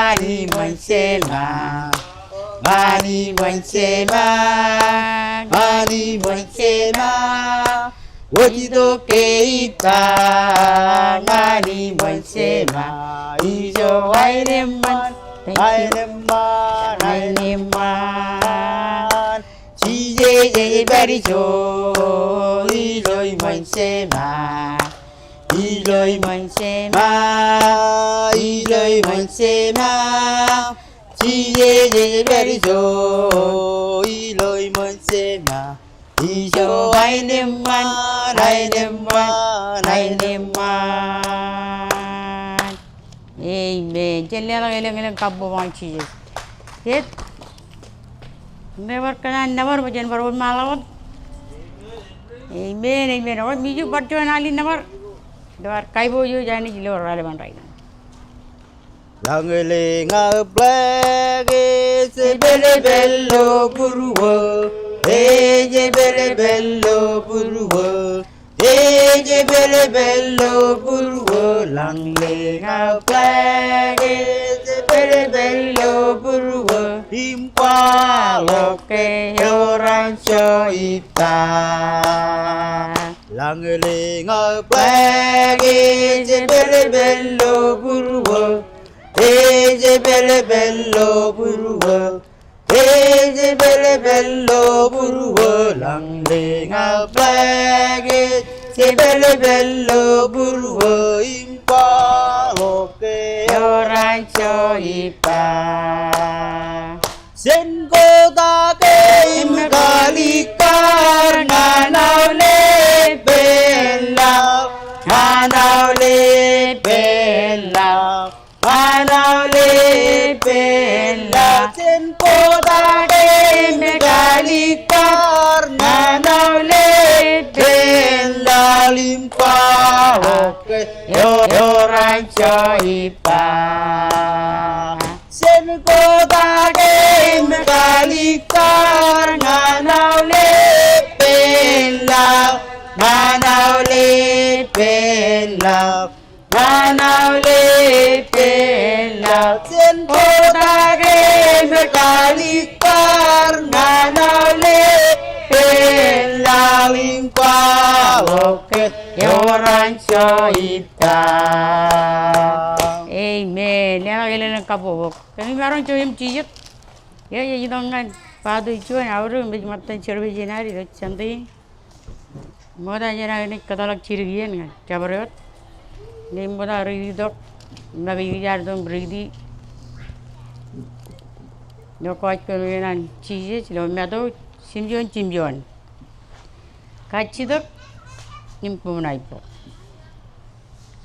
많이 만세마 많이 만세마 많이 만세마 어디도 깨있다 많이 만세마 이조 아이렘만 아이렘만 아이렘만 지제제베리조 이로이 만세마 이로이 만세마 이로이 만세마 지제제베리조 이로이 만세마 이조 아이렘만 아이렘만 아이렘만 Amen. Jelly lang kabo mga cheese. Yet never can never but never would malawat. Amen. Amen. What me you but you and Ali never. Do are kaibo you jani jilo relevant right now. Langeling a black is a belly bello purua. Eje belly bello purua. Eje belly bello purua. Langeling a black is a belly bello purua. Impa loke yoran choita. Langeling a black is a belly bello purua. Eje bello bello purua. Eje bello bello purua. Langeling a black eje bello bello purua. Impa loke yoran choipa. Sen ko ta ke imgalikar nganaw le bella nganaw le bella nganaw le bella sen ko ta ke imgalikar nganaw le bella limpa oke yoran choipa. Sen ko ta ke imgalikar nganaw le bella nganaw le bella nganaw le bella sen ko ta ke imgalikar nganaw le bella limpa oke yoran choita. Amen. Yan ang kabubok. Kami meron yung cheese. Yeah, you don't know. Father, you and our room, which Matan Cherviginari, the Chandy. Mother Janani Catalog Chirian, Cabaret. Name Mother Rido, Navi Yardum Brady. No quite Korean and cheeses, no meadow, Simjon Chimjon. Kachidok, Impunaipo.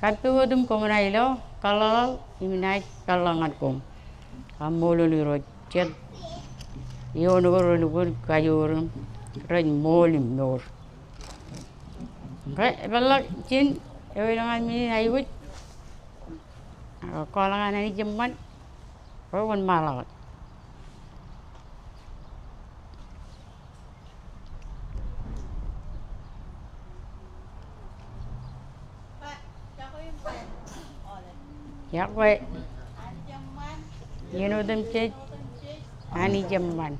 Kapuodum Comunailo, Kalal, Iminite Kalangakum. Amolulu Chet. You know, good Kayorum, Rain Molim Nor. Well, Chin, every long I mean, I would call on any German or one mallet. Yeah, wait. You know them, Chet? Ani German.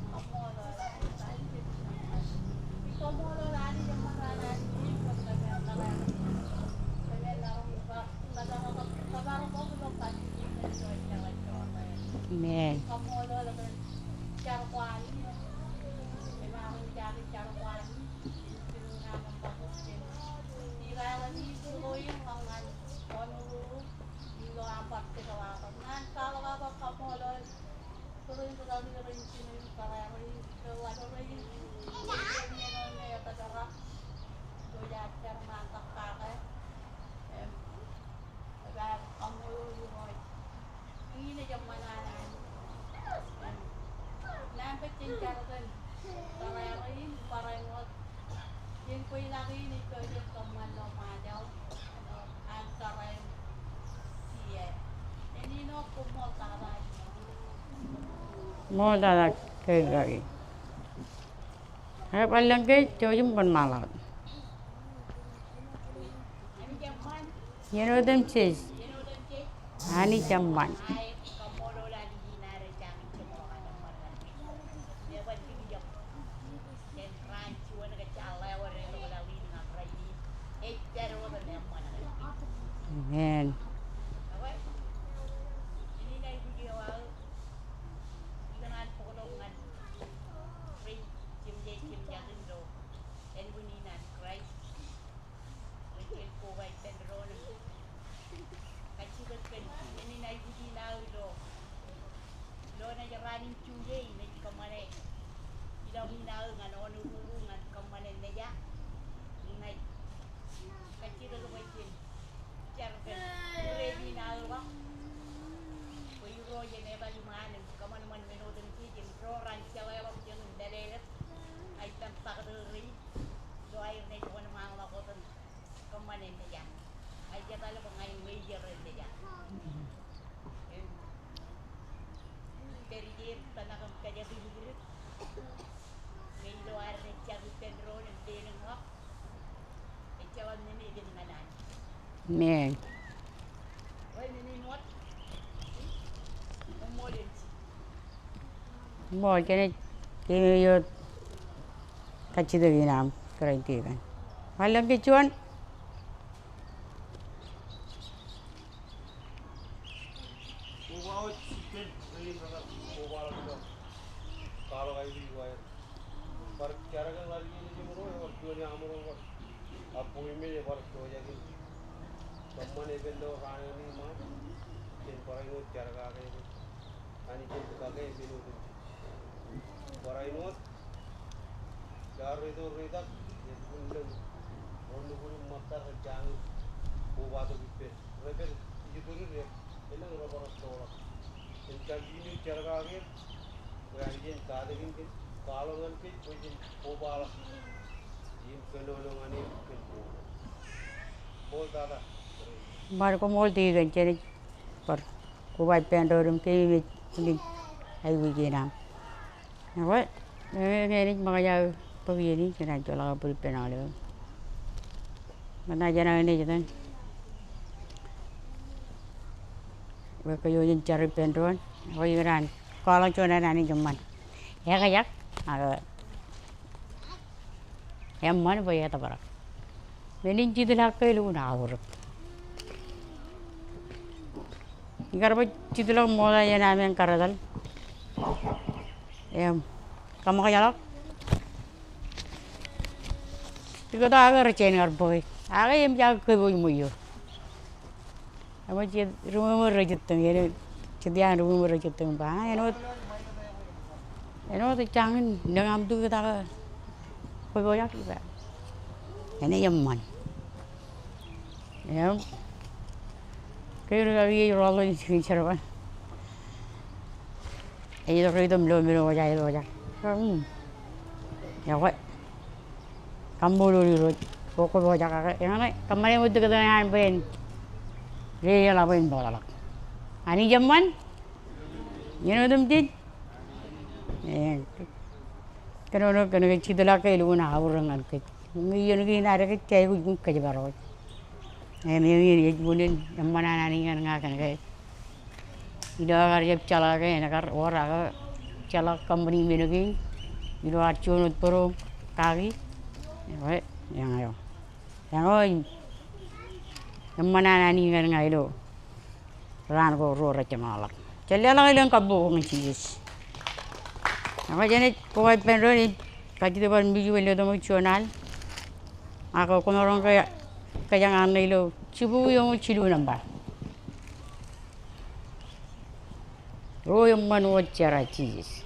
Amen. More than a curry. Have a language to him one mallet. You know them cheese. Ani German. panin chuye ini kamane ida mina ngan onu ngan kamane neja ngai kacira lo baitin charkan ready na wa ko yuro ye ne bali man kaman man meno den ti jin ro ran chala wa jin dale ai tam pagdri do ai ne ko ma ma ko tan kamane neja ai jabal ko ngai major neja Terjir tanah kerja biru, Mendo ada cari pendron yang dia nak, cawan ini dia menganan. Nè, Oh ini muat, modern. mua cái vô cách chỉ được gì làm cái này kì vậy, phải làm cái chuan, kalau kayak gitu ya, par cara kan lagi ini cuma orang tua ni amor orang, apa ini ya par tua jadi, teman ini benda orang ini mah, jadi para ini cara kayak ini, ani jadi kayak ini tu, para ini, cara itu redak, jadi benda, orang pun mata terjang, buat tu bipe, mereka itu pun dia, ini orang orang tua, jadi ini cara kayak ini. Wajin tadi ini kalau nanti wajin obal, jin penolong ani pelu. Bol tada. mà có mua thì gần chơi đi, ਪਰ cô vay pen rồi đừng cái gì hay gì làm, vậy nghe đi mà giờ tôi về đi cái này cho là bự pen nào nữa, mà nay giờ này cho nên vậy cái vô chơi pen rồi, rồi cái này kalau cho nên này cuman, ya kayak, em mana boleh kata berak, mending jadi lah ke lu nak urut. Ikan jadi lah moda yang namanya karadal, em, kamu kayak tiga dah agak receh boy, agak em jaga ke boy muyo, kamu jadi rumah merajut tu, ya. Jadi rumah mereka tu, bah, tu jangan dengan tu kita berboyak juga. Ini yang mana? Ya, kira kira roller ini cerita. Ini tu kita belum berboyak. Ya, kau, kamu dulu kau berboyak. Yang mana? Kemarin waktu kita yang main, dia yang lain bola. Ani zaman, you know them Kalau cedera ke lu na orang angkat, ni nara ke cai ku kerja baru. Ni bunin zaman nani kan ngakan ke. Ida kerja cala ke, nakar orang cala company menu ke, ida acun utporo kaki, yang ayo, zaman nani kan ngailo. Ran ko ro ra chama lak chalya la ilang kabu ng cheese ako jane ko ay penro ni kaji ban biju wele do mo chonal ako ko ron kaya ngan nilo chibu yung chilu namba ro yung manu chara cheese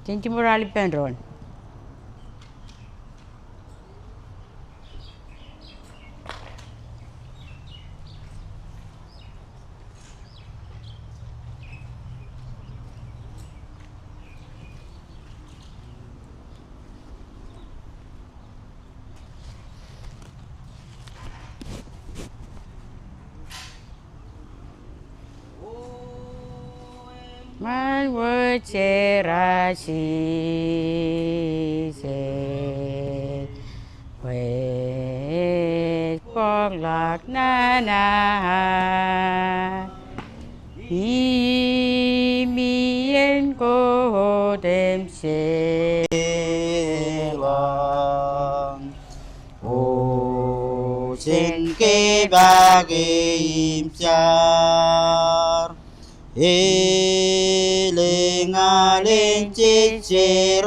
Tinti morali penron Man would cherasi se we pok lak na na mi en ko dem se lang o sin ke ba ke im char Eling aling cicirata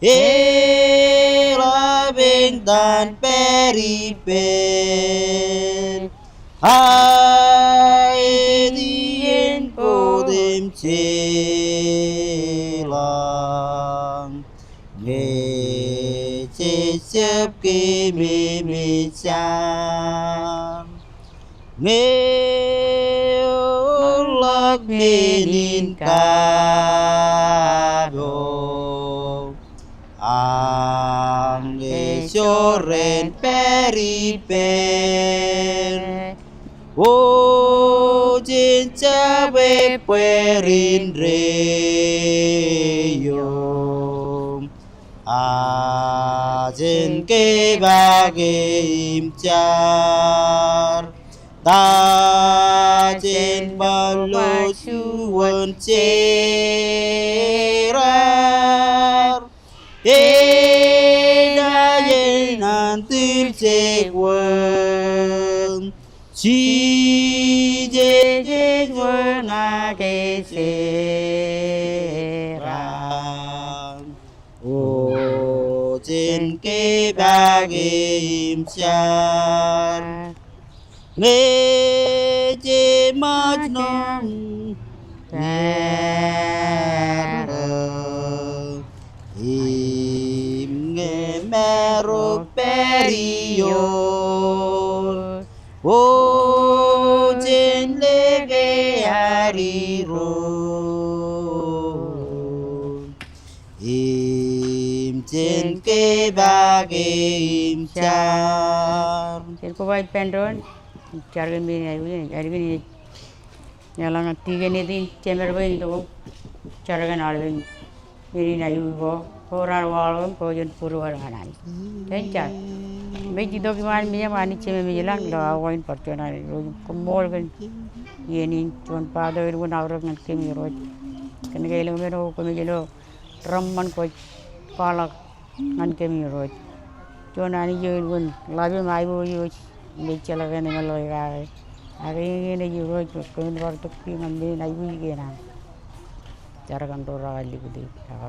Ela bing dan peripen ai dien cô đêm chê lang nghe chê chớp kê mê mê chan nghe lạc mê nín ca đô ang nghe cho ren peripen ô trên cha bê perin re yo a trên kê ba kê im char ta trên bao lô chu quân chê ra ê đã yên nan tư chê quân chi dê dê quân na kê chê ra ô trên kê ba kê im char nghe chê mất non nghe im nghe mẹ rô perio ô trên lê ghê hari rô im trên kê ba kê im char trên cô bay pen rồi चार गन भी नहीं हुए चार भी नहीं यहाँ लगा तीन गन दिन चेंबर भी तो चार गन आड़ भी मेरी नहीं हुई वो होरार वालों को जन पुरवार खानाई ठीक है मैं जिधर की मान में मानी चेंबर में जलान लगा वो इन पर चुना रोज कमोल गन ये नहीं चुन पादो इनको नावरक नट के में रोज कने के लोग में रो को में जलो रम्मन को पालक नट के में रोज चुना नहीं जो इनको लाभे माई वो जो बेच लगे नहीं मतलब यार अरे ये नहीं रोज कोई बार तो कि मंदिर नहीं हुई के ना चार घंटों रहा लिख दी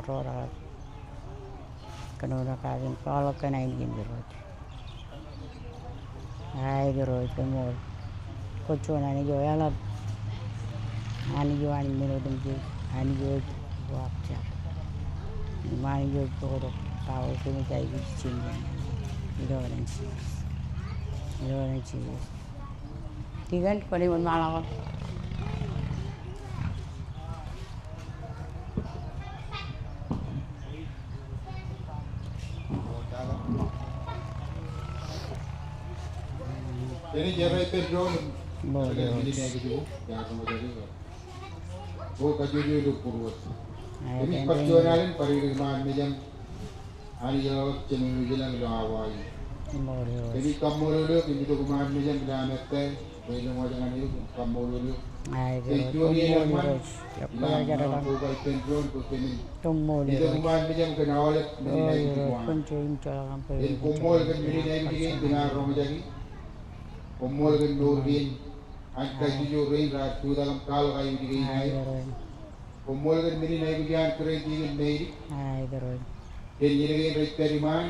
रो रहा कनोरा का दिन पालक का नहीं दिन रोज आए रोज तो मोर कुछ होना नहीं जो यार आनी जो आनी मेरे दिन की आनी जो वाप चार मानी जो तो ताऊ से में चाहिए चिंता इधर नहीं चाहिए ठीक है पढ़े मन माला को Ini jarak petrol, boleh ini yang kedua, yang kemudian वो कजूरी लोग पूर्वज ini perjuangan pariwiman macam hari yang cemil jalan lawai jadi kamu dulu ini tu kemarin macam bila nete belum mau jangan itu kamu dulu itu dia man bila kamu buat petrol tu ini itu kemarin macam kena oleh menilai itu ini kumul kan menilai begini dengan orang jadi kumul kan nurin angka jujur rain ratu dalam kalau kayu begini kumul kan menilai begini keren tinggi naik dan jadi rekteriman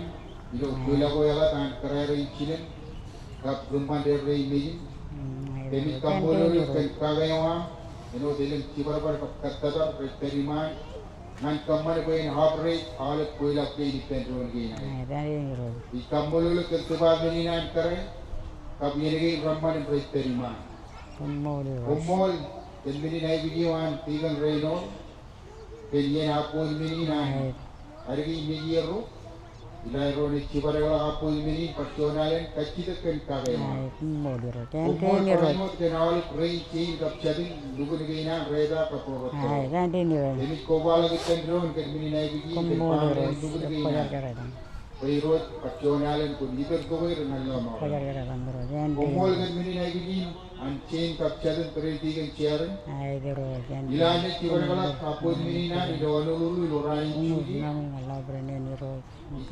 itu bila kau yang tan kerja incinen kap rumah dari ini demi kamu dulu kan kagak yang itu dalam cibar kata tu rekteriman nan kamar kau yang hapre alat kau yang kau ini petrol gini di kamu dulu kan sebab menilai kerja kap ini rumah dari rekteriman kumul dan menilai begini tiga reno dan yang apa menilai hari ini dia ro ilai ro ni cibarela apa ini persoalan kecil kan kagak kumul kenal rei cing kap jadi dulu ni na reda kapurot ini kobal lagi kendron kan menilai begini dulu ni na Perut perjuangan pun libat kau itu nalama. Kumul kan menilai begini, ancin kapjalan terhenti kan ciaran. Ilahnya ciaran kalau kapun menilai itu anu lulu lorai ini.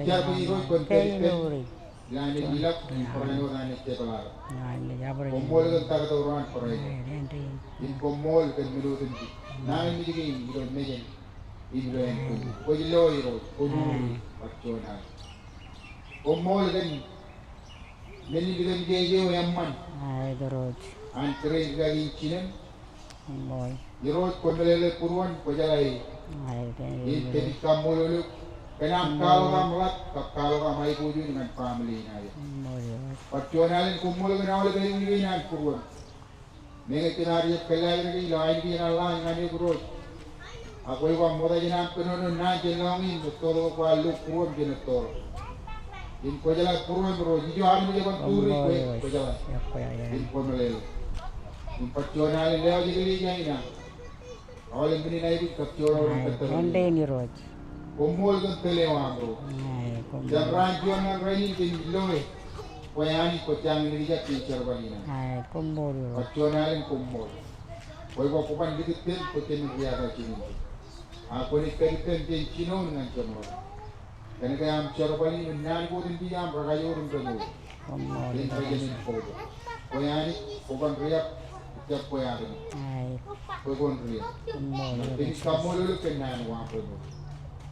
Ciar beriro konten. Ilahnya bilak orang orang itu pelar. Kumul kan tak tahu orang perai. In kumul kan menurut ini. Nah ini begini, itu mejen. Ini yang kau jelo itu, kumul perjuangan. Omol kan dengan dia yang man. Ay, durod. Antre gagi chinan. Boy. Yerot kondelele puruan kojalai. Ay, Ini kamululu. Kenam kalau kam ai puju dengan family na ya. Perjuangan kumul kan awal kali ini nan puruan. Mereka kinari kelai lagi lain di Allah ngani puruan. Aku iwa moda jenam penono na jenongin betul ko alu puruan jenotol. In kojala puruan bro, jijo hari ni kan turi kojala. In komelel. In perjuangan leo jeli jaina. Awal ini na itu perjuangan betul. Onde ni roj. Kumul kan telewa bro. Jam rajuan na rain tin loe. Koyani ko tiang ni dia teacher balina. Ay, kumbol roj. Perjuangan kumul. Koi ko pan dikit tin ko tin dia ka chini. Aku ni kaitan tin chino dengan chino. Karena kaya am charo bali nan ko tin dia am ragayo rum tanu. Kumbol. Tin rajen ko. Koyani ko pan riap tiap koyani. Ay, Ko kon riap. kumbol. Tin kamulu kenan wa ko.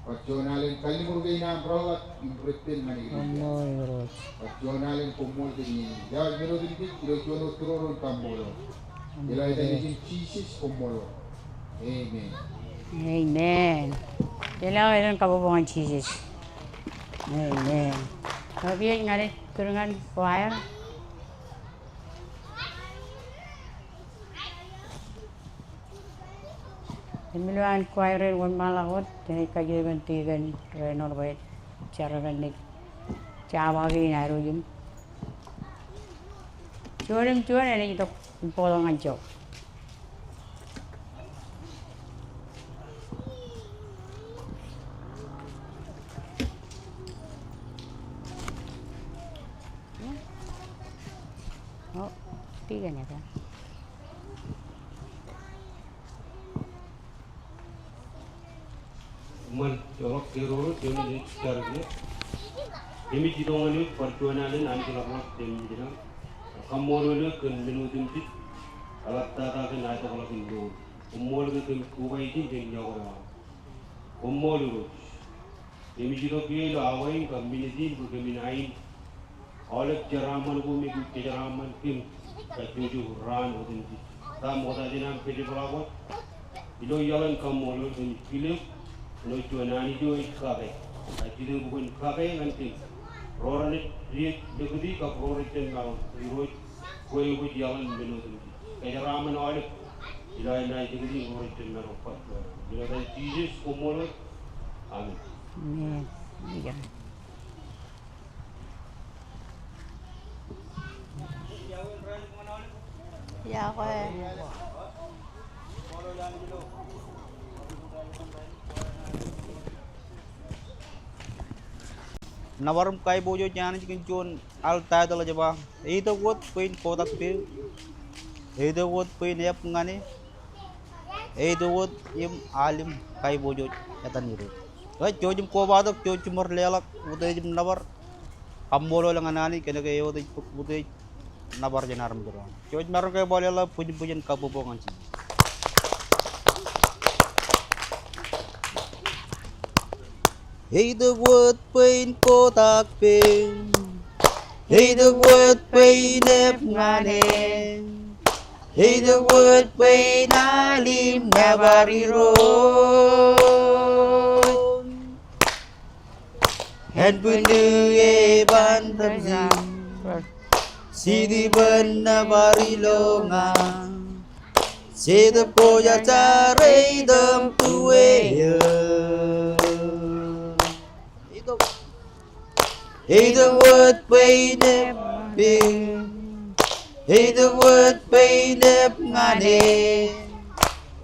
Perjuangan kali murgai na berawat impretin mani. Kumbol roj. Perjuangan kumul ini. Jauh mero dikit kilo jono turun tambolo. Ila ida ni Jesus kumul. Amen. Amen. Kailangan ilang kabubuhan Jesus. Amen. Sabi nga rin, turungan choir. Imiluan choir rin wan malakot. Tinay kagibantigan. Renor ba charagan ni chawagi na rin yun. Churim ini ito polong anjok. Oh, tiga niya ka. Man jorok keroro demi sekarang demi jidongan itu perjuangan ini kalau demi jidong kamu lalu kan minum timtit alat tata kan ada kalau hindu umur kan kubai ini demi jauh umur lalu demi jidong dia awalnya kan minizin bukan minain oleh jaraman bumi ke jaraman kim ketujuh ran udin tam oda jenam pede pelawat ilo jalan kamu lalu demi pilih lo jualan itu kafe, jadi bukan kafe nanti, orang ini dekati kap orang itu kalau kue jalan beno tu, kayak ramen awal, ilai dekati orang itu meropat, bila ada Jesus kumul, amin. Amen. Iya. Ya, ako Nawarum kai bojo jana cikin chun alta dala jaba. Itu wot pin kotak pil. Itu wot pin yap ngani. Itu wot yim alim kai bojo yatan niru. Kai jojum ko badak jojum mor lelak utai jim nawar. Kamolo lang anani kena kai utai utai nawar janaram jero. Joj mar kai bolela puji-pujian kabubongan ci. Hey the word pain kotak pin. Hey the word pain ep ngane. Hey the word pain alim nabari road. And bunu e ban tamzim. Sidi ban nabari longa. Se the poja tare dam tuwe. Hey the word pain ep pin. Hey the word pain ep ngane.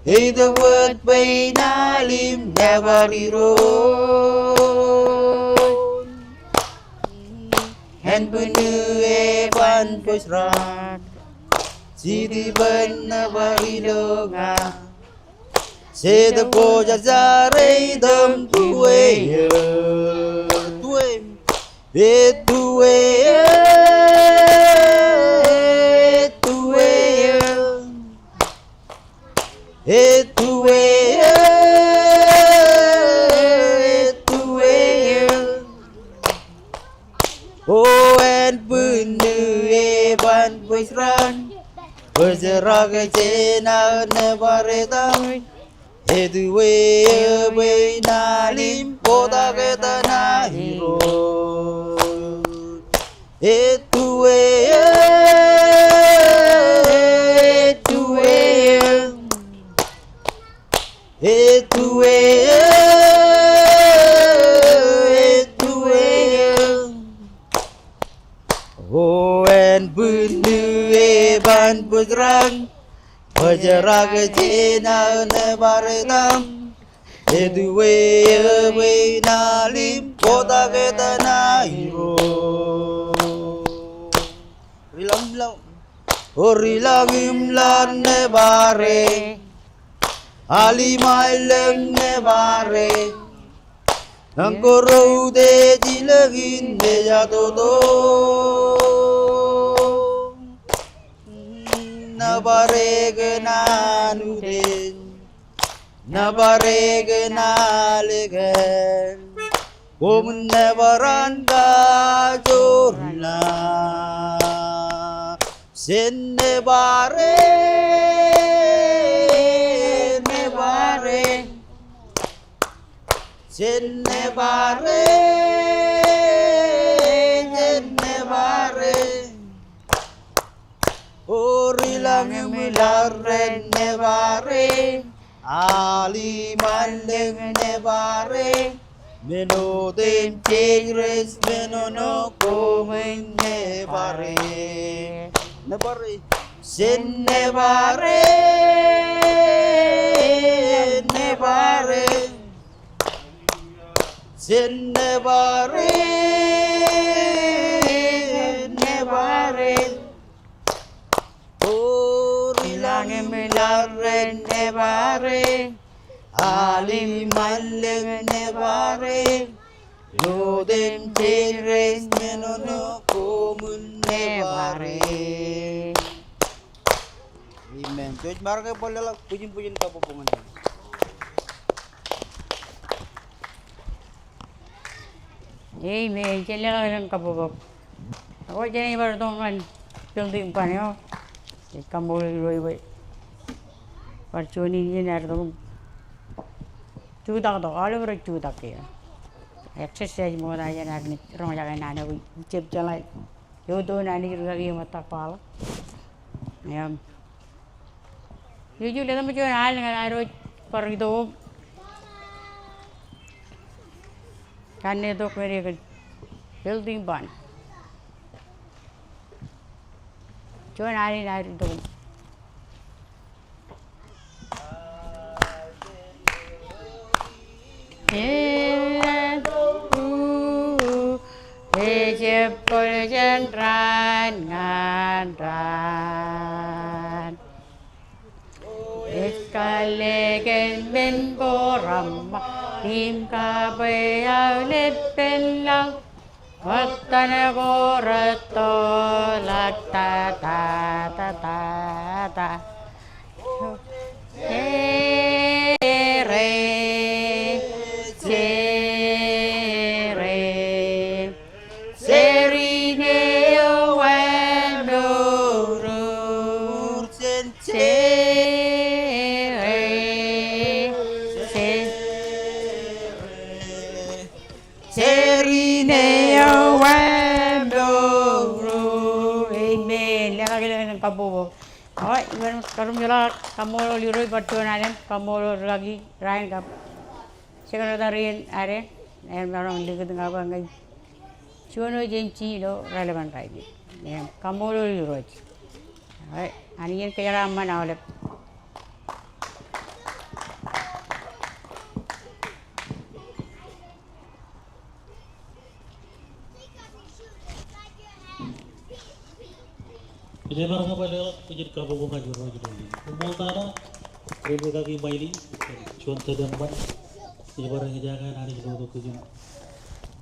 Hey the word pain alim nabari road. And bunu e ban pusrat. Sidi ban nabari longa. Se the poja zare dam tuwe. Oh and bunu eban busran Berjeraga cena nebaredam Edue ebe nalim poda ketana hiro Etue Hoen bunu eban berang Bergerak cina nebaredam Edue ebe nalim kota ketana hiro Rilang Rilang imlan nebare Alimailem nebare Angkoro de jilagin de jatodo Nabare genanuden Nabare genalegen Woman nebaran gajorla Sen nebare Jennebare Orilang milaren nebare Ali mandeng nebare Menoden cengres menono komen nebare Jennebare Jennebare Orilang milaren nebare Ali maleng nebare Noden cengres menono komen nebare Amen. George Marga boleh lah pujian-pujian kapopungan. Amen. Chela lang kabubok. Ako dyan iba rongan building pa niyo. Kamol roy. Parchoni ni nardong. Chudak do all over chudak ya. Exercise mo na yan agni rong jaga nana wi chip chalai. Yo do nani ragi mata pala. Ayam. Usually naman yun hal nga aro parido. Kane do kare building ban. Join ari do. Ejepol ngan ran. Eskalegen ben boram tim ka bayau leppelang vattana gorato la ta ta ta ta ta Kabobo. Ay, iban karum jala kamolo liroy patcho naren kamolo lagi rain kap. Segala tarin are, orang lihat dengan apa ngai. Cuano jenci lo relevan lagi. Kamolo liroy. Ay, anian kaya ramai awalnya. Ini barang apa lewat penjadi kabung kajur lagi dulu. Umur tanah, ribu kaki maili, contoh dan ban. Ini barang kejangan hari itu kejun.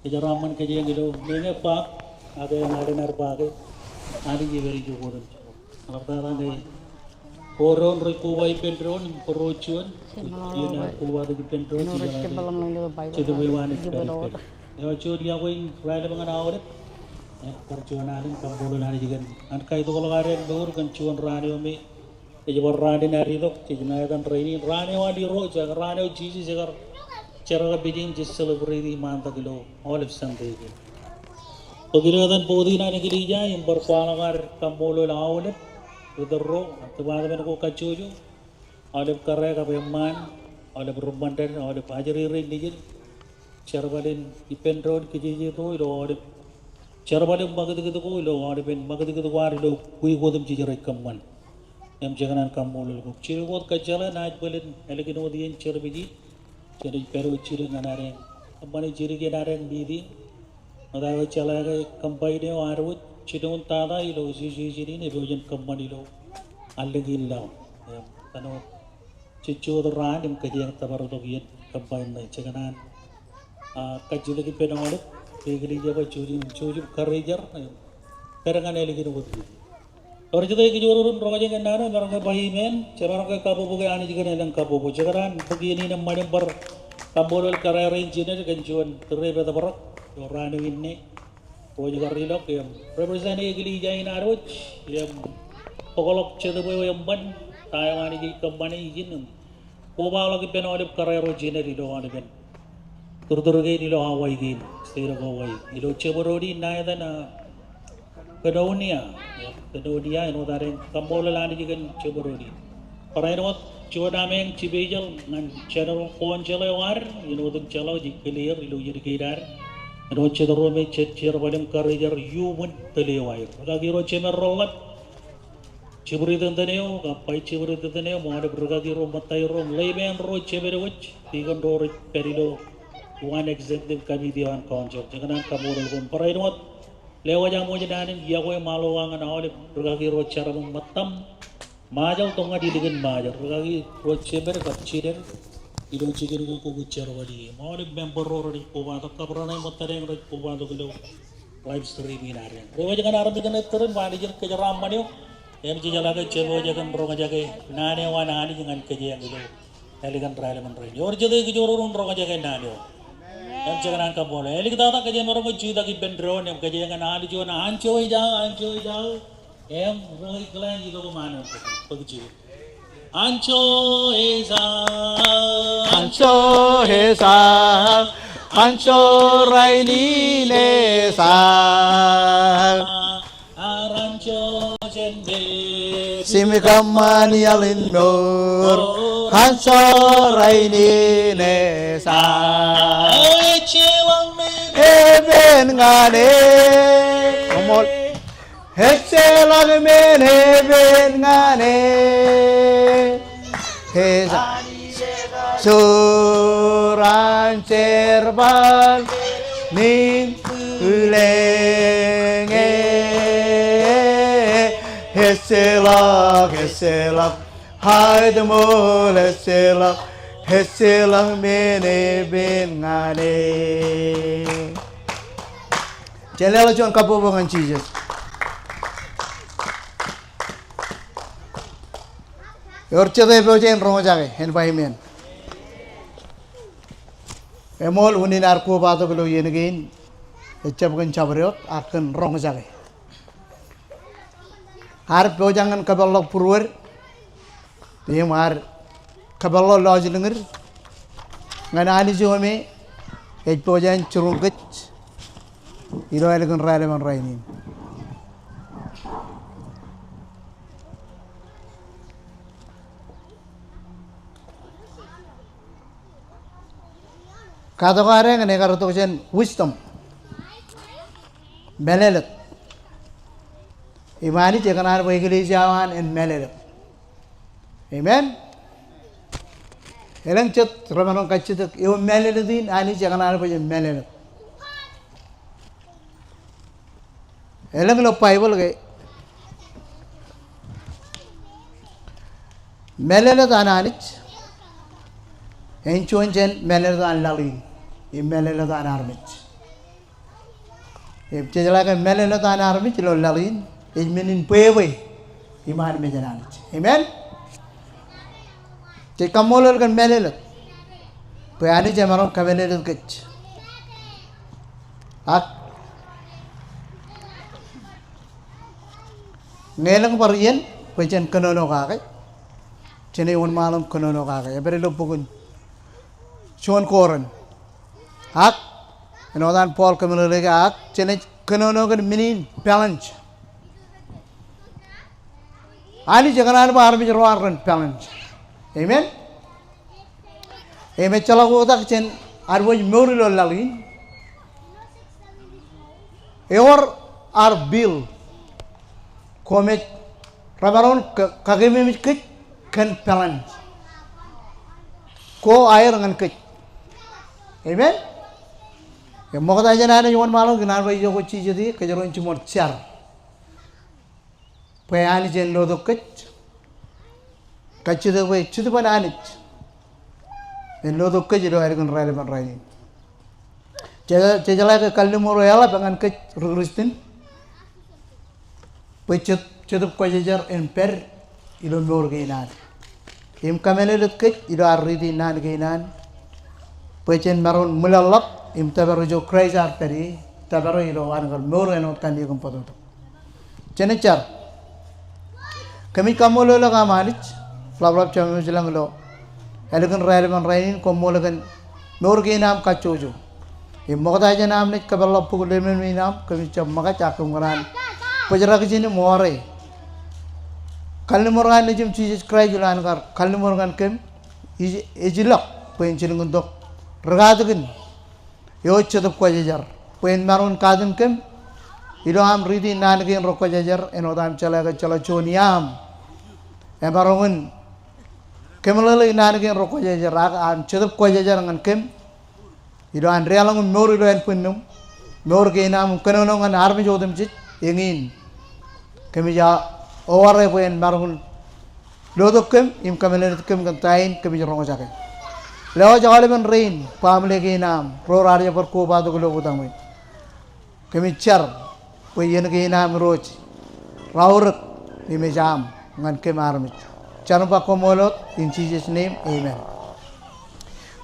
Kejaraman kejang itu, ini pak, ada yang ada narpak, hari ini beri jokoran. Kalau tanah ni, koron ribu bayi pentron, perocuan, ini keluar dari pentron, cedera bewan itu. Yang curi apa yang rada mengenal awalnya. perjuangan kampung hari juga. Angka itu kalau ada nur kan cuan rani kami. Jadi rani hari itu jadi kan rani wadi roja rani cici segar cara bidding just celebrate mantap kilo olive Sunday. तो गिरगदन पोदीना ने गिरी जाए इन पर पालगार कंबोलो लाओले उधर रो तो बाद में को कच्चोजो और कर रहे का बेमान और रुबंडन और हाजरी रे लीजिए चरवालिन इपेन रोड की चीज़ें तो इलो और चरवालिन मगध के तो कोई लो और इपेन मगध के तो वार इलो कोई गोदम चीज़ रही कम्मन एम जगनान कंबोलो को चिर गोद कच्चला नाच बोले लेकिन वो दिए चर बिजी चरी पेरो चिर गनारे अब मने चिर के नारे बीदी अदाव चला गए कंपाइने आरवु चिटोन तादा इलो जी ने भोजन कंपनीलो अल्लगिल्ला तनो चिचोद रान इम कजियं तबरदो गियत कंपाइन नै चगनान कजिले की पेनोड पेगली जब चोजी करेजर पेरंगाने लगी रोबी और जदे की जोरुन रोजे के नारे मरंग भाई मेन चरण के काबू के आनी जगने लं काबू जगरान बगिनी न मने पर कंबोल करे इंजीनियर गंजोन तरे बेदबर orang ini, orang juga rilok yang represent egli jain arwah, yang pokok cerita boleh yang ban, Taiwan ini kembali izin, koba lagi pen orang kerja rojine di luar ni pen, tur gay di luar Hawaii gay, sehingga Hawaii, di luar ceborodi naik dan kedonia, ini orang kembali lagi juga ceborodi, orang itu cuma nameng cibejal, ngan channel kawan channel war, ini orang channel clear, di luar jadi kedar. Roche the Rome Checher Vadim Courager, you went the Lewai. Ragagi Roche Merrolat Chibri than the Neo, Pai Chibri than the Neo, Mad Brugagi Romatai Rom, Layman Roche Berwich, Tigan Doric Perilo, one executive committee on concert, Jaganan Kamur, Paradot, Lewaja Mojadan, Yahweh Malawang and Olive, Brugagi Rocharam Matam, Maja Tonga Digan Maja, Rugagi Roche Berga, itu cikir ko bicara wadi, mau ada member orang pova, tak kabaran yang mata yang orang pova tu kalau live streaming ada. Rewa jangan arah dengan turun, wadi jangan kejaran mana, yang cincang lagi cewek jangan berong jaga, nane wan nane jangan kejaran gitu, elegan trial menrai. Orang jadi kejuaraan berong jaga nane, yang jangan angkat bola. Elik tahu tak kejaran orang kecil lagi bendron, yang kejaran nane juga ancoy jauh, yang orang Glann juga kemana, begitu. Ancho hesa, ancho raini nesa, arancho jende, simikamani alindo, ancho raini nesa, echelang eben ngane, komol, echelang eben ngane. Hesa suran cerban ning ulenge heselak hai demol heselak mene bengane jalala jon kabobongan Jesus Orchada projen rojaga hen bahimen. Emol unin arku bato belo yenegin. Ecapkan cabriot akan rojaga. Har projangan kabalok purwer. Tiem har kabalok loj lengar. Ngana ani juame. Ej projan curungket. Iro elegan raleman rainin. Kata orang yang negara tu macam wisdom, melelet. Imani jangan ada bagi jawan and melelet. Amen. Elang cat Ramadan kacit tu, iu meleletin, ani jangan ada bagi melelet. Elang lo Bible ke, melelet ananich, encuan jen melelet anlalin. Melelata anarmit. If Jelaka Melelata anarmit, Lolin, it meaning Puewe, Iman Mejananit. Amen? Take a molar can Melelat. Puani Jamaron Cavenet Kitch. ngelang parian pejen kenono kake cene on malam kenono kake ya bere lopugun chon koran hak enodan Paul kemelega hak cene kenono kan minin balance ani jangan bar mi roaran balance amen amen chala ko tak cen arwoj morilo lalin eor ar bill komet rabaron kageme mit kit kan pelan ko air ngan kit amen ya mo kata jana ne yon malo ginar bai jo ko chi jadi ke jaron chi mor char pe ani jen lo do kit kachi do bai chi do ban ani en lo do kit do air kan rale ban rai jala ke kalni moro yala bangan kit rugristin Pecet cetup kajajar en per ilo mor gainan. Im kamele lekit ilo aridi nan gainan. Pecen maron mulalak im tabaru jo kraizar peri tabaru ilo angal mor enot kan dikum pototo. Cenechar. Kami kamolo laga malich flawlap chamu jelang lo. Elegan relevan rainin komolagan mor gainam kachojo. Im mogda janam ne kaballa pugulemen minam kami cham maga chakum garan. Pajarak sini more. Kalau morgan ni jam cheese cry jualan kar. Kalau morgan kem, ijilak. Pain ciling untuk regadakan. Yo cetup kajajar. Pain marun kadun kem. Ilo ham ridi nan gen rok kajajar. Enodam cala choniam. Emarungun. Kemalala nan gen rok kajajar. Am cetup kajajar ngan kem. Ilo an realangun mor ilo en punum. Mor genam kenonongan army jodem cit. Ingin kami ja aware poen marun lodokem im kamelen kem kantain kami jorong jake lewa jagale ben rain pamle ke nam ro raja par ko badu ko logo tamai kami char poyen ke nam roj raur ime jam ngan ke marmit chanpa ko molot in Jesus name amen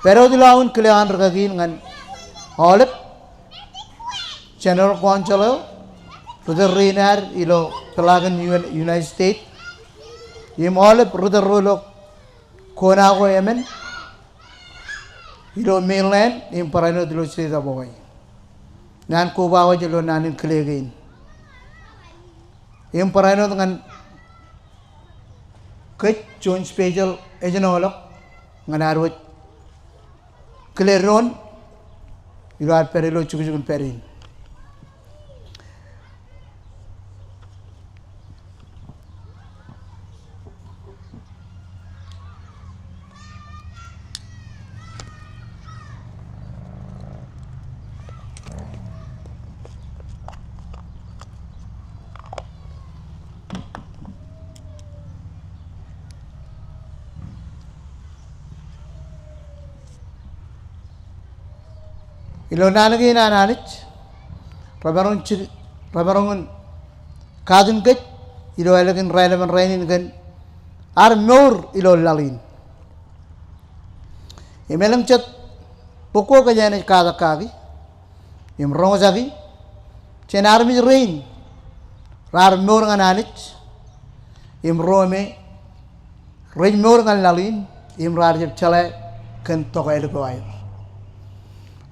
pero dilaun klean ragin ngan olep channel konchalo Brother Reiner ilo pelagan United States. Im oleh brother rolo kona ko Yemen. Ilo mainland im parano dilo sida boy. Nan ko bawa jelo nanin klegin. Im parano dengan kech joint special agent olok nganarwet kleron ilo at perilo chukun perin. Ilo nanagi nananich rabarong kadun ket ilo elagin relevan rainin gan ar mor ilo lalin imelang chat poko ka jane kada kagi im rongzagi chen armi rain rar mor ngananich im rome rain mor ngan lalin im rar jeb chale kan to ka elo ayo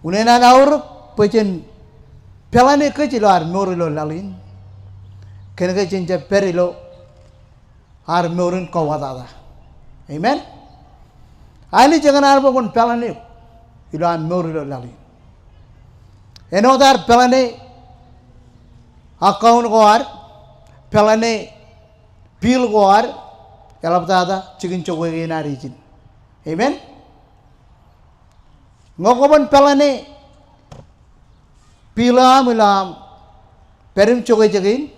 Unena naur pejen pelane kecil ar morilo lalin, kena kecil je perilo ar morin kawadada, amen. Ali jangan ar pun pelane ilo ar morilo lalin. Enodar pelane account goar, pelane bill goar, elaptada chicken chokwe na region, amen. Ngokoban pelane pilam ilam perim choge jagin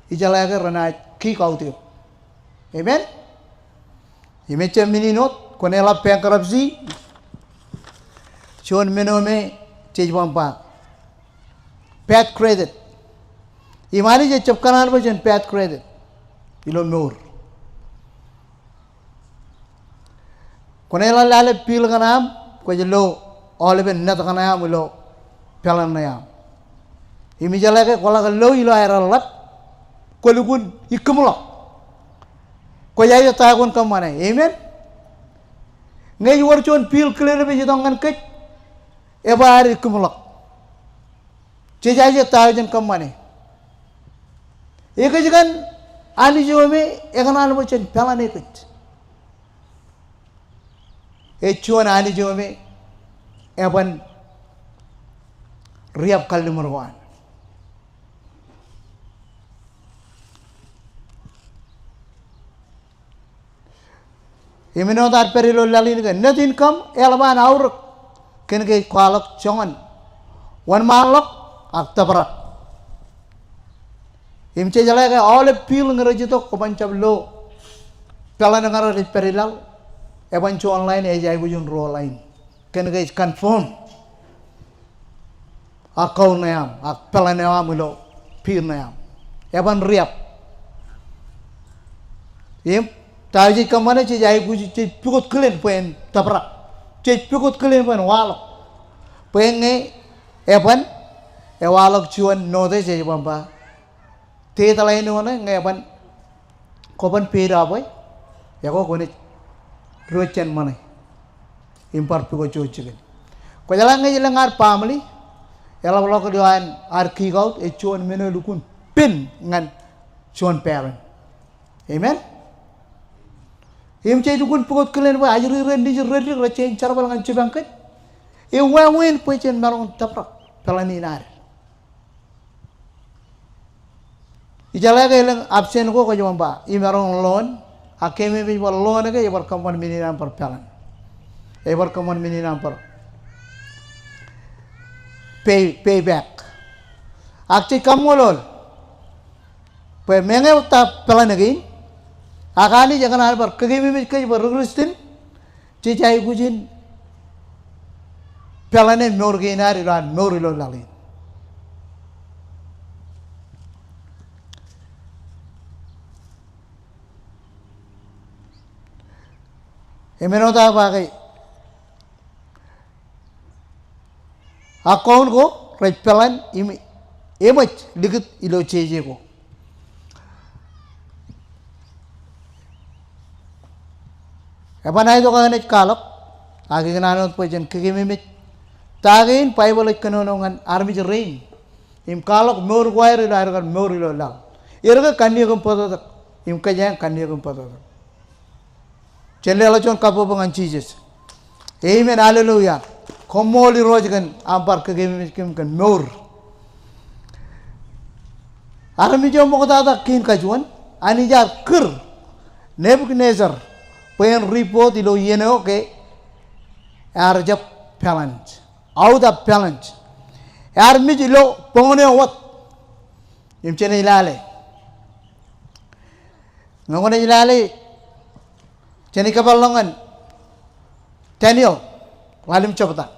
ijalaga rana ki kautio amen imecha mininot konela bankruptcy chon menome chejwampa bad credit imani je chapkanan bajan bad credit ilo nur konela lale pil ganam ko jelo Oliven net kana mulo pelan na yam. Imi jala ke kola lo ilo air lat Kolukun ikumulak. Ko yaya tagon kamane. Amen. Ngai warchon pil clear be jidongan kech. Ebar ikumulak. Jaya tagon kamane. Eka jikan ani jome ekanal mo chen pelane kech. Echuan ani jome eban riap kalumurwan. Imino dar perilo lalin ke net income elman aur ken ke kwalak chongan wan malak aktabra imche jala ke all pil ngaraji to ko pancab lo pelan ngara perilal e bancho online e jay bujun ro line ken ke confirm account nayam ak pelan nayam lo pil nayam e ban riap im taji kamane ci jay guji ci pikot kelen pen tabra ci pikot kelen pen walo penge eban e walok chuan no de je bamba te talai no ne ngeban ko ban pera boy ya ko kone rochen mane impar pikot chochigen ko jala nge jela ngar family ela blok diwan ar kigout e chuan meno lukun pin ngan chuan parent amen. Im cai dukun pukut kalian buat ajuri rendi rendi receh cara balangan cebangkat. Im wawin pujen marong taprak pelani nar. Ijala ke lang absen ko jom ba. Im marong loan, akemi bi bal loan ke ibar kaman mini nampar pelan. Ibar kaman mini nampar payback. Akci kamu lol. Pe menge utap pelan lagi. Akani jangan albar kegemi mikay berugustin cicai gujin pelane morginari ran morilo lalin emenota bagai account ko right pelan image dikit ilo ceje ko apa naik tu kan itu kalok, agi kenanot pujen kegimimit, tagin pai boleh kenonongan army jerain, im kalok mur guair ila kan mur ilo lang, iraga kanya kumpada, im kaya kanya kumpada, cendela chon kapo pengan cheeses, amen hallelujah, komoli roj kan ampar kegimimit kan mur, army jom mukta ada kin kajuan, anijar ker, Nebuchadnezzar. Pen report ilo yeno ke arjap balance out of balance army ilo pone wat imchene ilale ngone ilale cheni kabalongan Daniel walim chopta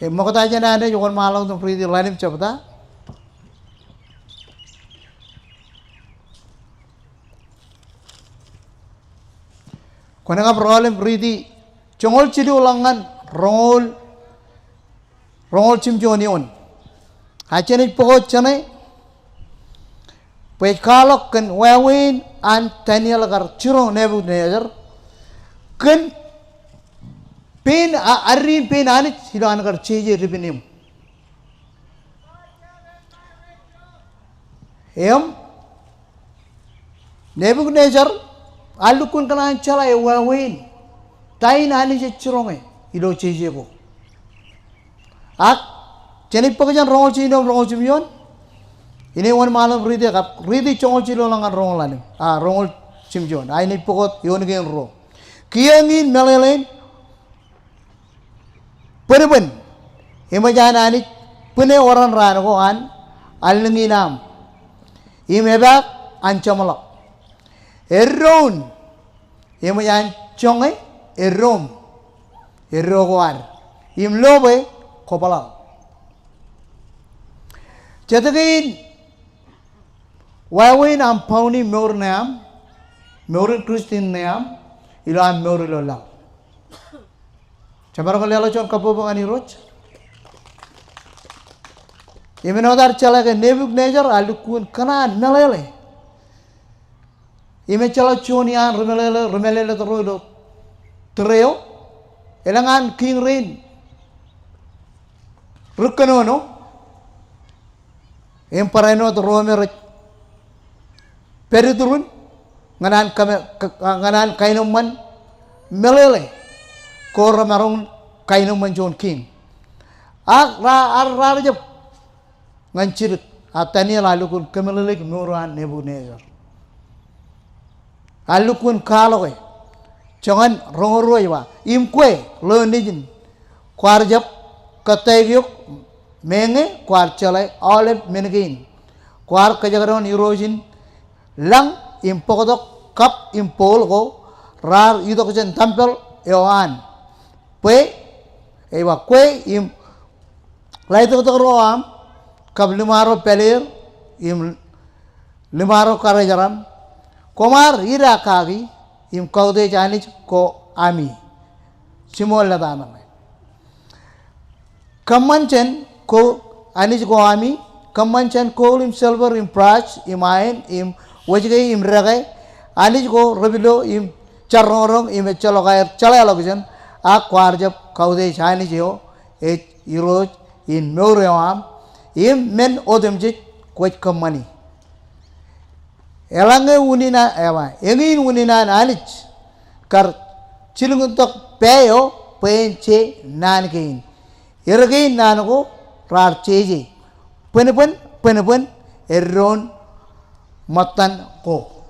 Makota aja nade jokon malang tu free lain cepata. Kau nak problem free congol cili ulangan rongol cimjonion. Aja ni pokok cene. Pekalok kan wawin an Daniel agar curong Nebuchadnezzar kan Pen arin pen anit hilang agar ceje revenue. Nebuchadnezzar alukun kalan cala wawin tain ani je curong ilo ceje ko. Ak jenik pekerjaan rongol cimion ini wan malam ridi congol cilo langan rongol anim rongol cimion ini pokot yon gen ro kiangin melelen Perben, imajan anit pune orang rana ko an alngi nam, imebak ancamalak, erron, imajan chonge errom, erroguar, imlobe kopala. Jatuhin Wawin am pauni meur neam, meur Kristin neam, ilo am meur ilo lang. Cabar ko lelo chon kapo bang ani roch. Imenodar chala ke Nebuchadnezzar alukun kana nalele. Ime chala chon yan remelele tero treo. Elangan king rain. Rukano no. Empareno tero merech. Periturun nganan kainuman melele. Kora marong kainuman John King. Rajab ngancir atani alukun kemelele nuran Nebuchadnezzar. Alukun kaloy. Jangan rongoroi wa imkwe lo nijin. Kwarjab katayyuk menge kwar chalai olep menegin. Kwar kajagaron irojin lang impokodok kap impol ko rar idok jen tampel ewan. Ewa kwe im laito to roam kab limaro pelir im limaro karajaram komar ira kagi im kaude janich ko ami simol ladana kamanchen ko anich ko ami kamanchen ko im silver im prach im iron im wajge im rage anich ko rabilo im charorong im chalogair chalayalogijan akwar jab kaude janich yo iroj in meuream im men odemjit kwaj kamani elange unina ewa engin unina anich kar chilunguntok peyo penche nangein ergein nanugo rar cheje penepun erron matan ko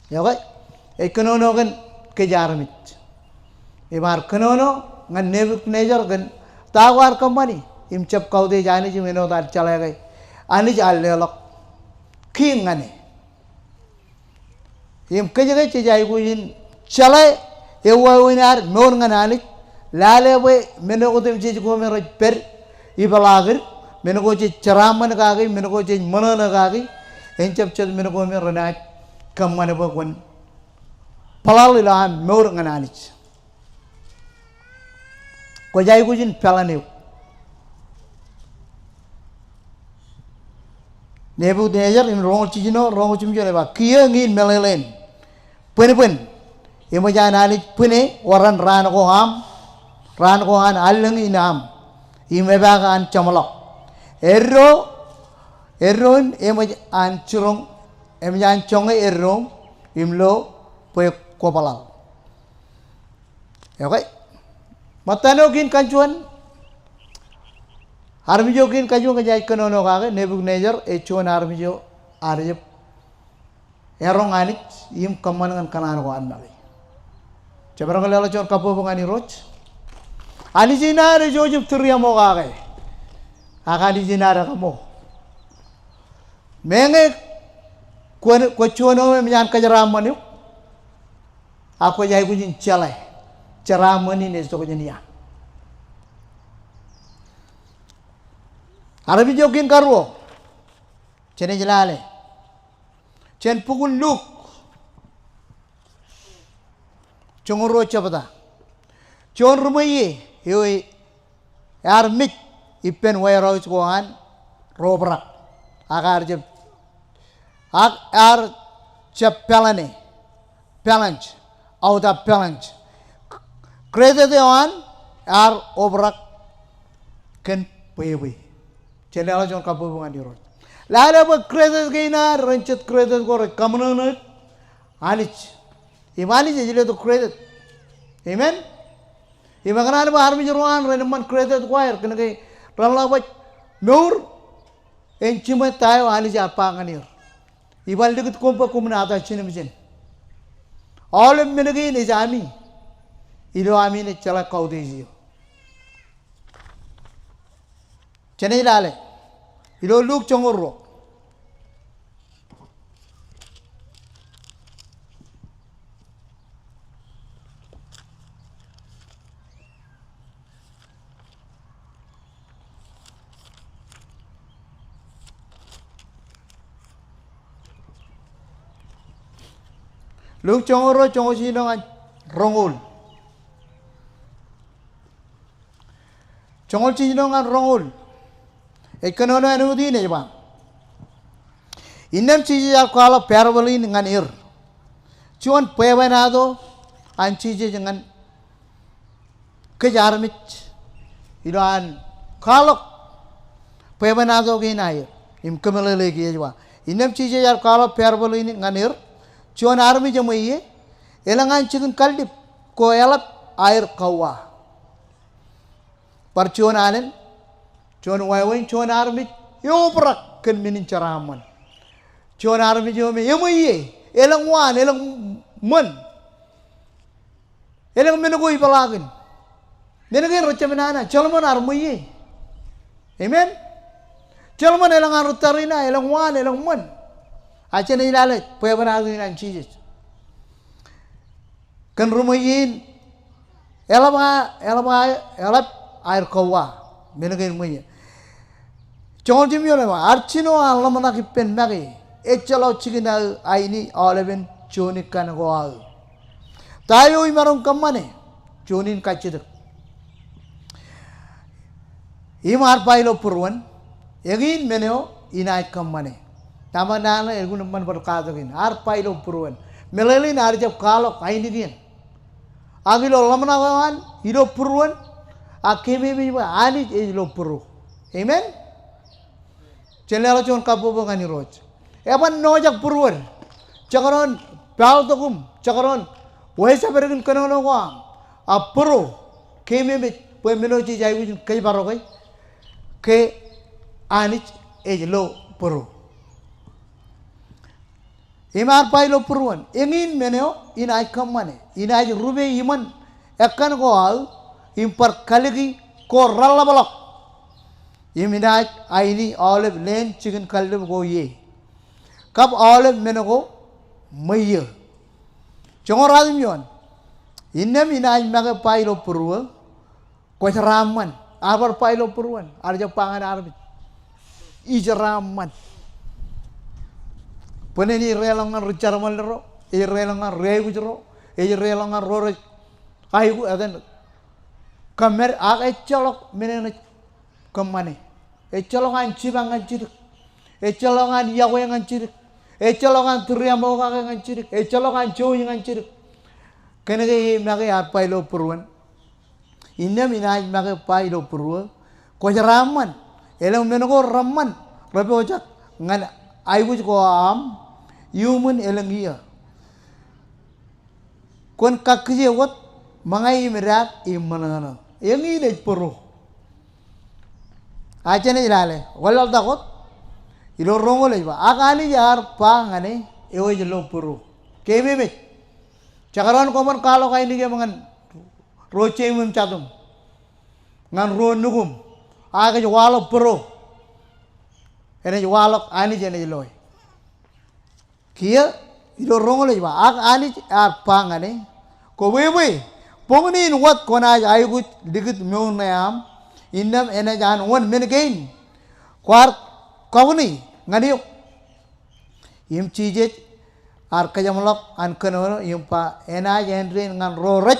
yaga ekonono gan kejarmit ibar kenono ngan Nebuchadnezzar gan tawar kamani im chap kaude jani ji meno dar chala gai ani jal lelok king ngane im kejage chejai guin chala ewa winar nor nganani lale we meno ko dem ji ko me roj per ibalagir meno ko ji charaman gagi meno ko ji manana gagi en chap chad meno ko me ranat kamane bo kon palal ila nor nganani ko jai guin pelane Nebuchadnezzar in rong chijino rong chimjo leba kia ngin melelen pen imoja nali pene waran ran ko han aleng inam imeba kan chamalok erron imoja an churong imoja an chonge erron imlo pe kopalal okay matano kin kanchuan Armijo kin kaju kajai kenono kage Nebuchadnezzar echon armijo arjep erong anit im kaman ngan kanan ko anali cebarang lelo chon kapo bangani roch ani jinare jojup triya mo kage akani jinare kamo menge ko chono me myan kajaram manu ako jai kujin chalai charamani ne to kujiniya Arabi jokin karwo chene jalale chen pukul luk chongoro chabada chon rumaye yoi yar mit ipen wayro chkoan robrak agar jeb ar chapelane pelanch auda pelanch krede de on ar obrak ken pewe chene ala jon kapo bunga di rot lala ba kredet gaina ranchet kredet go kamana anich imani jile to kredet amen imagana ba armi joran reman kredet choir kene ke rala ba nur en chima tayo ani ja panganir ibal dikit kompa kumna ata chinemjen all menegi ni jami ilo ami ne chala kaudeji chene lale ilo luk chongoro Lu congoro congo sinongan rongul. Congol sinongan rongul. Ekonono anu di ne ba. Inam chiji al kala perbalin ngan ir. Chuan pewenado an chiji jangan kejarmit. Iran kalok pewenado ginai. Im kemelele giwa. Inam chiji al kala perbalin ngan ir. Chuan army jamoye. Elangan chicken kaldip ko elap air kawa. Parchuan alen. Chuan waiwin chuan army yo prak ken minin caraman. Chuan army jome yemoye elang wan elang man. Elang menugo ipalagin. Nenagin rochamanana chalman armoye. Amen. Chalman elang arutarina elang wan elang man. Acha ni lalet pebanagin nan chijis. Kan rumayin elap air kawa. Menagin moye. Chong jimyo lema archino alamana kipen magi echalo chigina aini oleven choni kan goal tayo imarong kamane chonin kachid imar pailo purwan egin meneo inai kamane tamanana ergun man berkatagin ar pailo purwan melelin arjab kalok aini din agilo lamana wan hiro purwan akeme bi ani ejlo puru amen. Celera chon kapobo ngani roj. Eban nojak purwan. Cakaron pal tokum. Cakaron wahisa bergen kanono wang. Apuro keme mit poe menoji jai wujun kai barokai. Ke anich ejlo puru. Imar pailo purwan. Ingin meneo inai kamane. Inai rube iman ekan goal impar kaligi ko ralla balok. Iminaj aini olive len chicken kalib go ye. Kap olive menago maye. Chongor adim yon. Inam inaj maga pailo purwa. Kwacharaman. Abar pailo purwan. Arja pangan arbit. Ijaraman. Peneni relangan rucaraman lero. Relangan regu jero. Relangan rore. Ayu adan. Kamer aga cholok menena kemana? Ecolongan cibangan cirik, ecolongan yawengan cirik, ecolongan turiamogan cirik, ecolongan joyingan cirik. Kenege mage pailo purwan. Inna minaj mage pailo purwa. Ko raman, elang menogo raman. Rabi ojak ngan aiwuj ko am human elang iya. Kon kakje wat mangai merak imanana. Yang ini puru. Aja nih jale, walau takut, ilo rongol aja. Akali jar pangane, ewo jelo puru. Kebe bet. Cakaran koman kalau kayak ini mangan roce imum catum, ngan ro nugum. Aga jawalo puru. Ene jawalo ani jene jelo. Kia ilo rongol aja. Akali jar pangane, kowe. Pongni wat kona ayugut dikit meunayam indam ena jan one minagain kwar kawni ngadiuk im chije ar kajamlok an kanono im pa ena jendrin ngan roret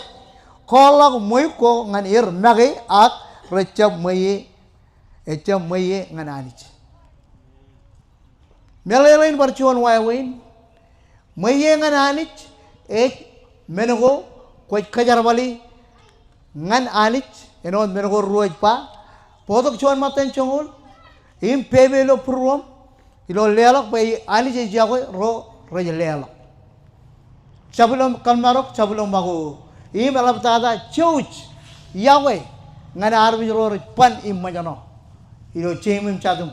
kolok moy ko ngan ir mage ak recap moye ecap moye ngan anich melelain barchuan waywin moye ngan anich menago ko kajar bali ngan anich enon menago ruoj pa podok chuan maten chongol im pebelo purwam ilo lelok bay anich jago ro lelok sabulom kalmarok sabulom mago im alap tada chouch yawe ngan arbi ro pan im majano ilo chemim chadum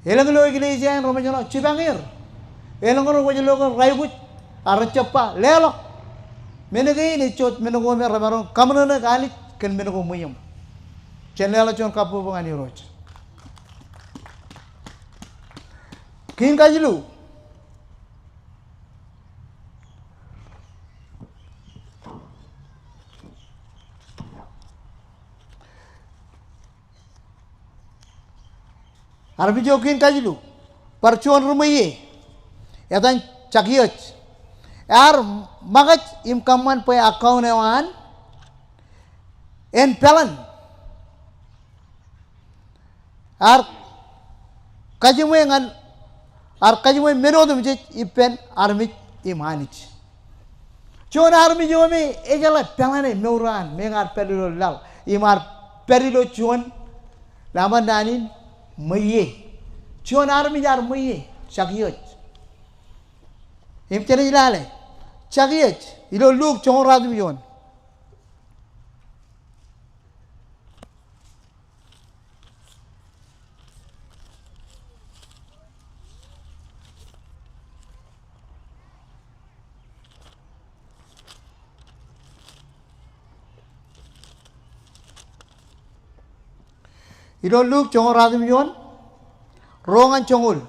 elang lo iglesia ro majano chibangir elang ro wajelo raigut archapa lelok menegay ni chot menego me ramarong kamano na galit kan menego muyam chenela chon kapo bangani roch kin kajilu arbi jokin kajilu parchuan rumaye yadan chakiyoch magaj im kaman pe account ewan en pelan kajimu ngan kajimu menodum je ipen armit imanich chon armi jomi ejala pelane meuran mengar pelilo lal imar pelilo chon lama nanin maye chon armi jar maye chagiyot im tere ilale chagiyot ilo luk chon radum jon ilo luk chong radum yon rongan chongul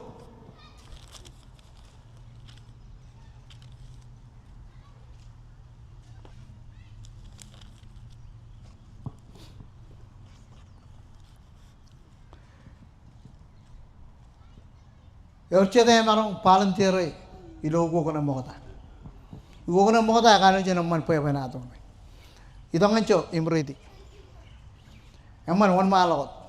yorchete marong palan tere ilo go kona mogata kanu jeno man pe bana to idongan cho imredi emman wan malot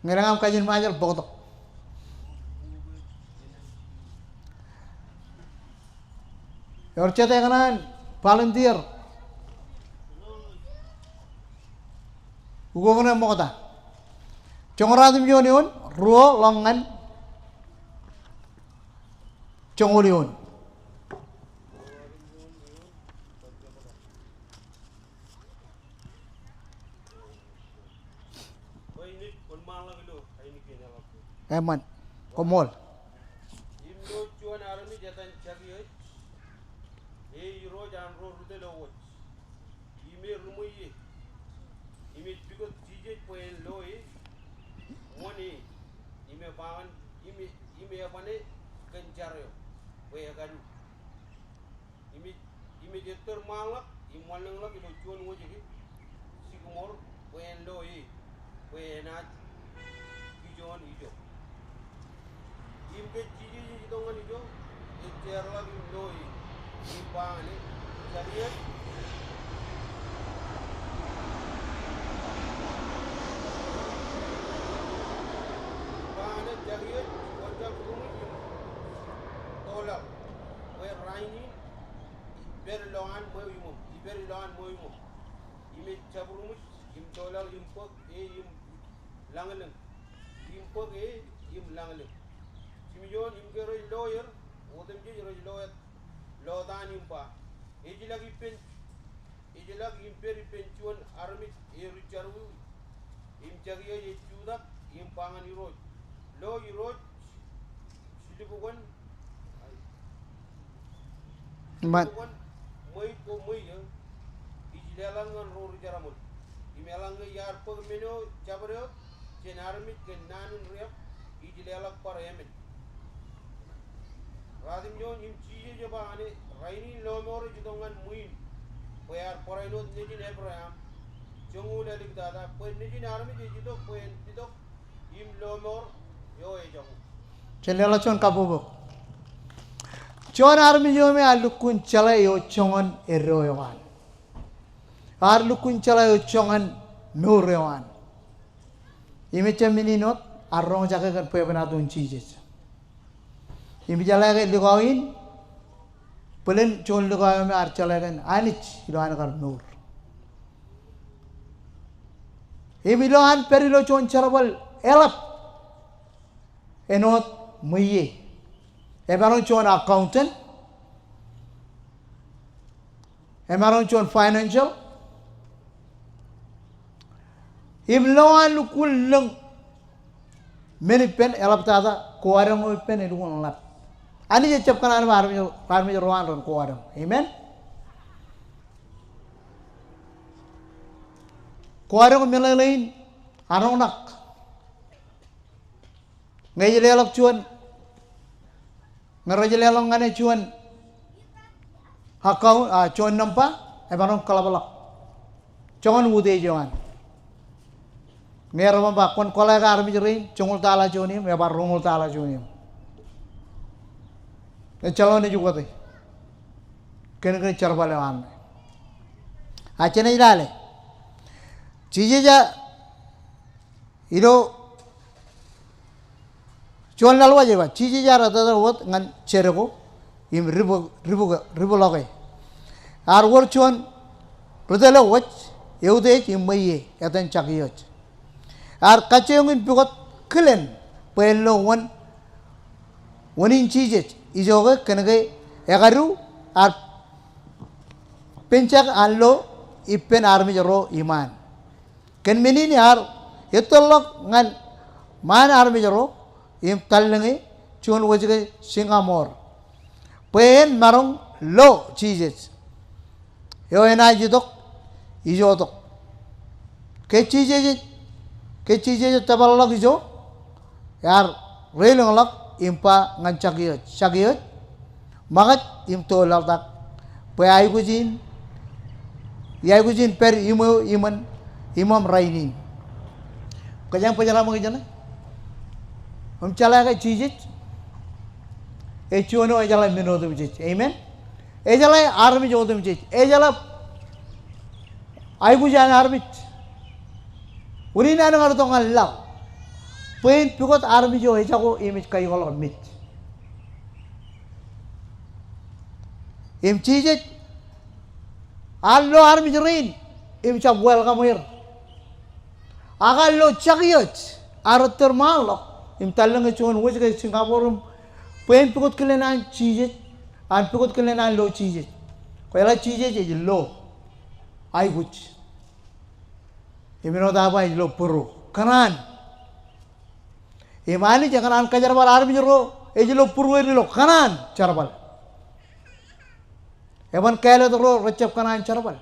ngerangam kajin majal bogoto yorchete kanan volunteer ugogona mogota chongoradim yonion ruo longan chongolion eman komol Imdo chuan arami jatan chagi e ro jan ro rude lo watch ime rumuye ime bigot jije poen loe moni ime bawan ime apane kenjaryo we gadu ime jeter malak imaleng lak ilo chuan woje sigumor poen loe poen at ijon ijo imbe jiji dongan ijo ejer lagi loe impane jariat impane jariat wajah rumi tolak we raini berloan moyimo ime cabrumus im tolak impok im langaleng impok im langaleng Simyon imgero lawyer odem je lawyer lodan impa ejilag imperi penchuan armit ericharu imjagiya yechuda impangan iroj lo iroj sidibugan man moy ko moy ijilalangan ro jaramul imelanga yar pag meno chabreo chen armit ken nanun rep ijilalak par yemen Radim yon im chije jabane raini lomor jidongan muin poyar poraino nijin Abraham chungul alik dada poy nijin armi jidok poyen didok im lomor yo e jamu chelela chon kabobo chon armi yo me alukun chala yo chongan erroyan lukun chala yo chongan murrewan ime cheminot arrong jaga kan poy bana dun chije Im jalaga ligawin pelen chon ligaw me ar chalagan anich iloan kar nur im iloan perilo chon charabal elap enot muye ebaron chon accountant ebaron chon financial im loan lukul leng meni pen elap tada kuarang pen edun lap ani je cap kanan armi roan ron ko adam amen ko adam melalain arong nak ngai je lelok cuan ngaraje lelong ngane cuan hakau cuan nampa e barong kalabalak congon wude joan ngero ba kon kolega armi rein congol tala jonim e bar rongol tala jonim calon juga tuh kena cara balawan aja nih lale cija ilo cuan lalu aja pak cija rata buat ngan cerego im ribu lagi arwar cuan rata lewat yaudah im maye katan cakiyot kacengin buat kelen pelo wanin cija ijoge kena ekaru pencak allo ipen army jaro iman ken menini etolok ngan man army jaro im talnge chun wajge singamor pen marong lo chijes yo ena jidok ijodok ke chijes tabalok ijo yar relong lok impa ngan chagiyot magat im tolak tak pe ay gujin per imam rainin kajang pajala mo gijana chala ka chijit e chuno e jala minodum chij amen e jala army jodum chij e jala ay gujan army uri na ngar to ngalaw pen pikot army jo e jago image kay gol mit im chijit allo army jerin im chab welcome here agallo chagiyot aratur malo im talanga chon wajga singapore pen pikot kelenan chijit an pikot kelenan lo chijit ko yala chijit je lo ay guch imino da bay lo puru kanan imani jangan kajar bal army jero e lo puru lo kanan charbal evan kaya to recep kanan charbal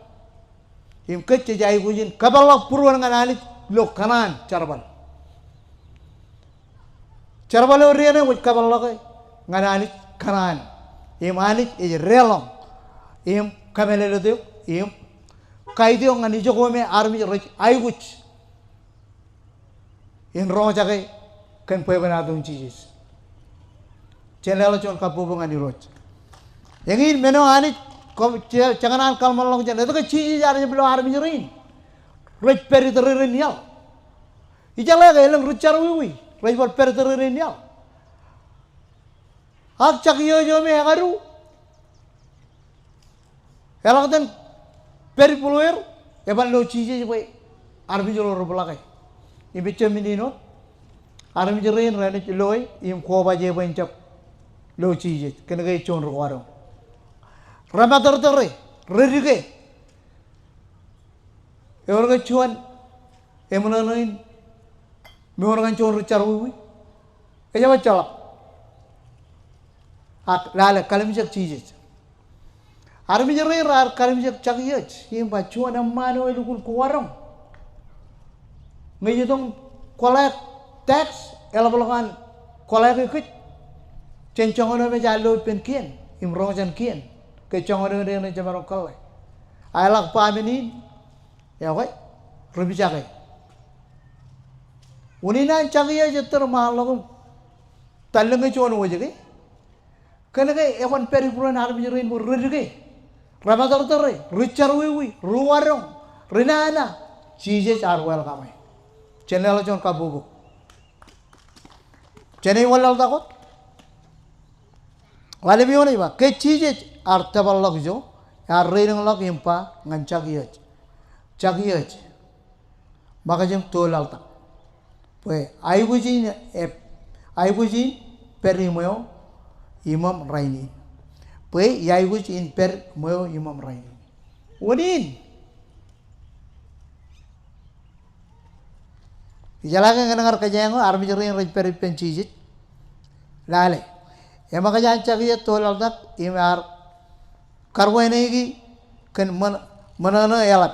im kecce jay gujin kaballa purwan nganani lo kanan charbal oriane wuj kaballa ko nganani kanan im anit e relong im kamelelo de im kaidio ngani jogome army rech ay guch in ro jage kan pebana dum chijis chenelo chon kapubo ngani roch yengin meno anit jangan kal malong jan itu ke cici jari belum army jerin rech peri tererin yal ijala ga eleng rucar wiwi rech bal peri tererin yal ak cak yo me garu elak den peri puluer eban lo cici we army jolo belakai imbe cheminino army jerin rene loy im ko baje bencap lo cici kena ga chon ro waro Ramadan terre, rerige. Orang cuan, emunain, orang cuan rucarui. Eja bacala. Lala kalimjak cijes. Army jere rar kalimjak cakiyaj. Yang bacuan amano elukul kuwarong. Ngejitong collect tax, elabolokan collect ikut. Cencongan me jalo penkian, imrong jan kian. Kecong orang jaman lokal, ayalak paminin, ya koi, rubi cakai. Uninan cakai aja termalok, taleng cuan wajah ke, kena ke ewan peripuran army jerin murri ke, Ramadan terre, ricar wiwi, ruwarong, rinana, cijes arwel kamai, channel cuan kabubu, channel walal takut, wale bione ba, ke cijes artabal log jo ar reading log impa ngan chagiyaj maka jem tolal ta pe ay gujin perimoyo imam raini pe yai gujin per moyo imam raini wodin ijalaga ngangar kajango army jerin rej per pencijit lale ya maka jan chagiyaj tolal tak imar karwa ini kan mana elat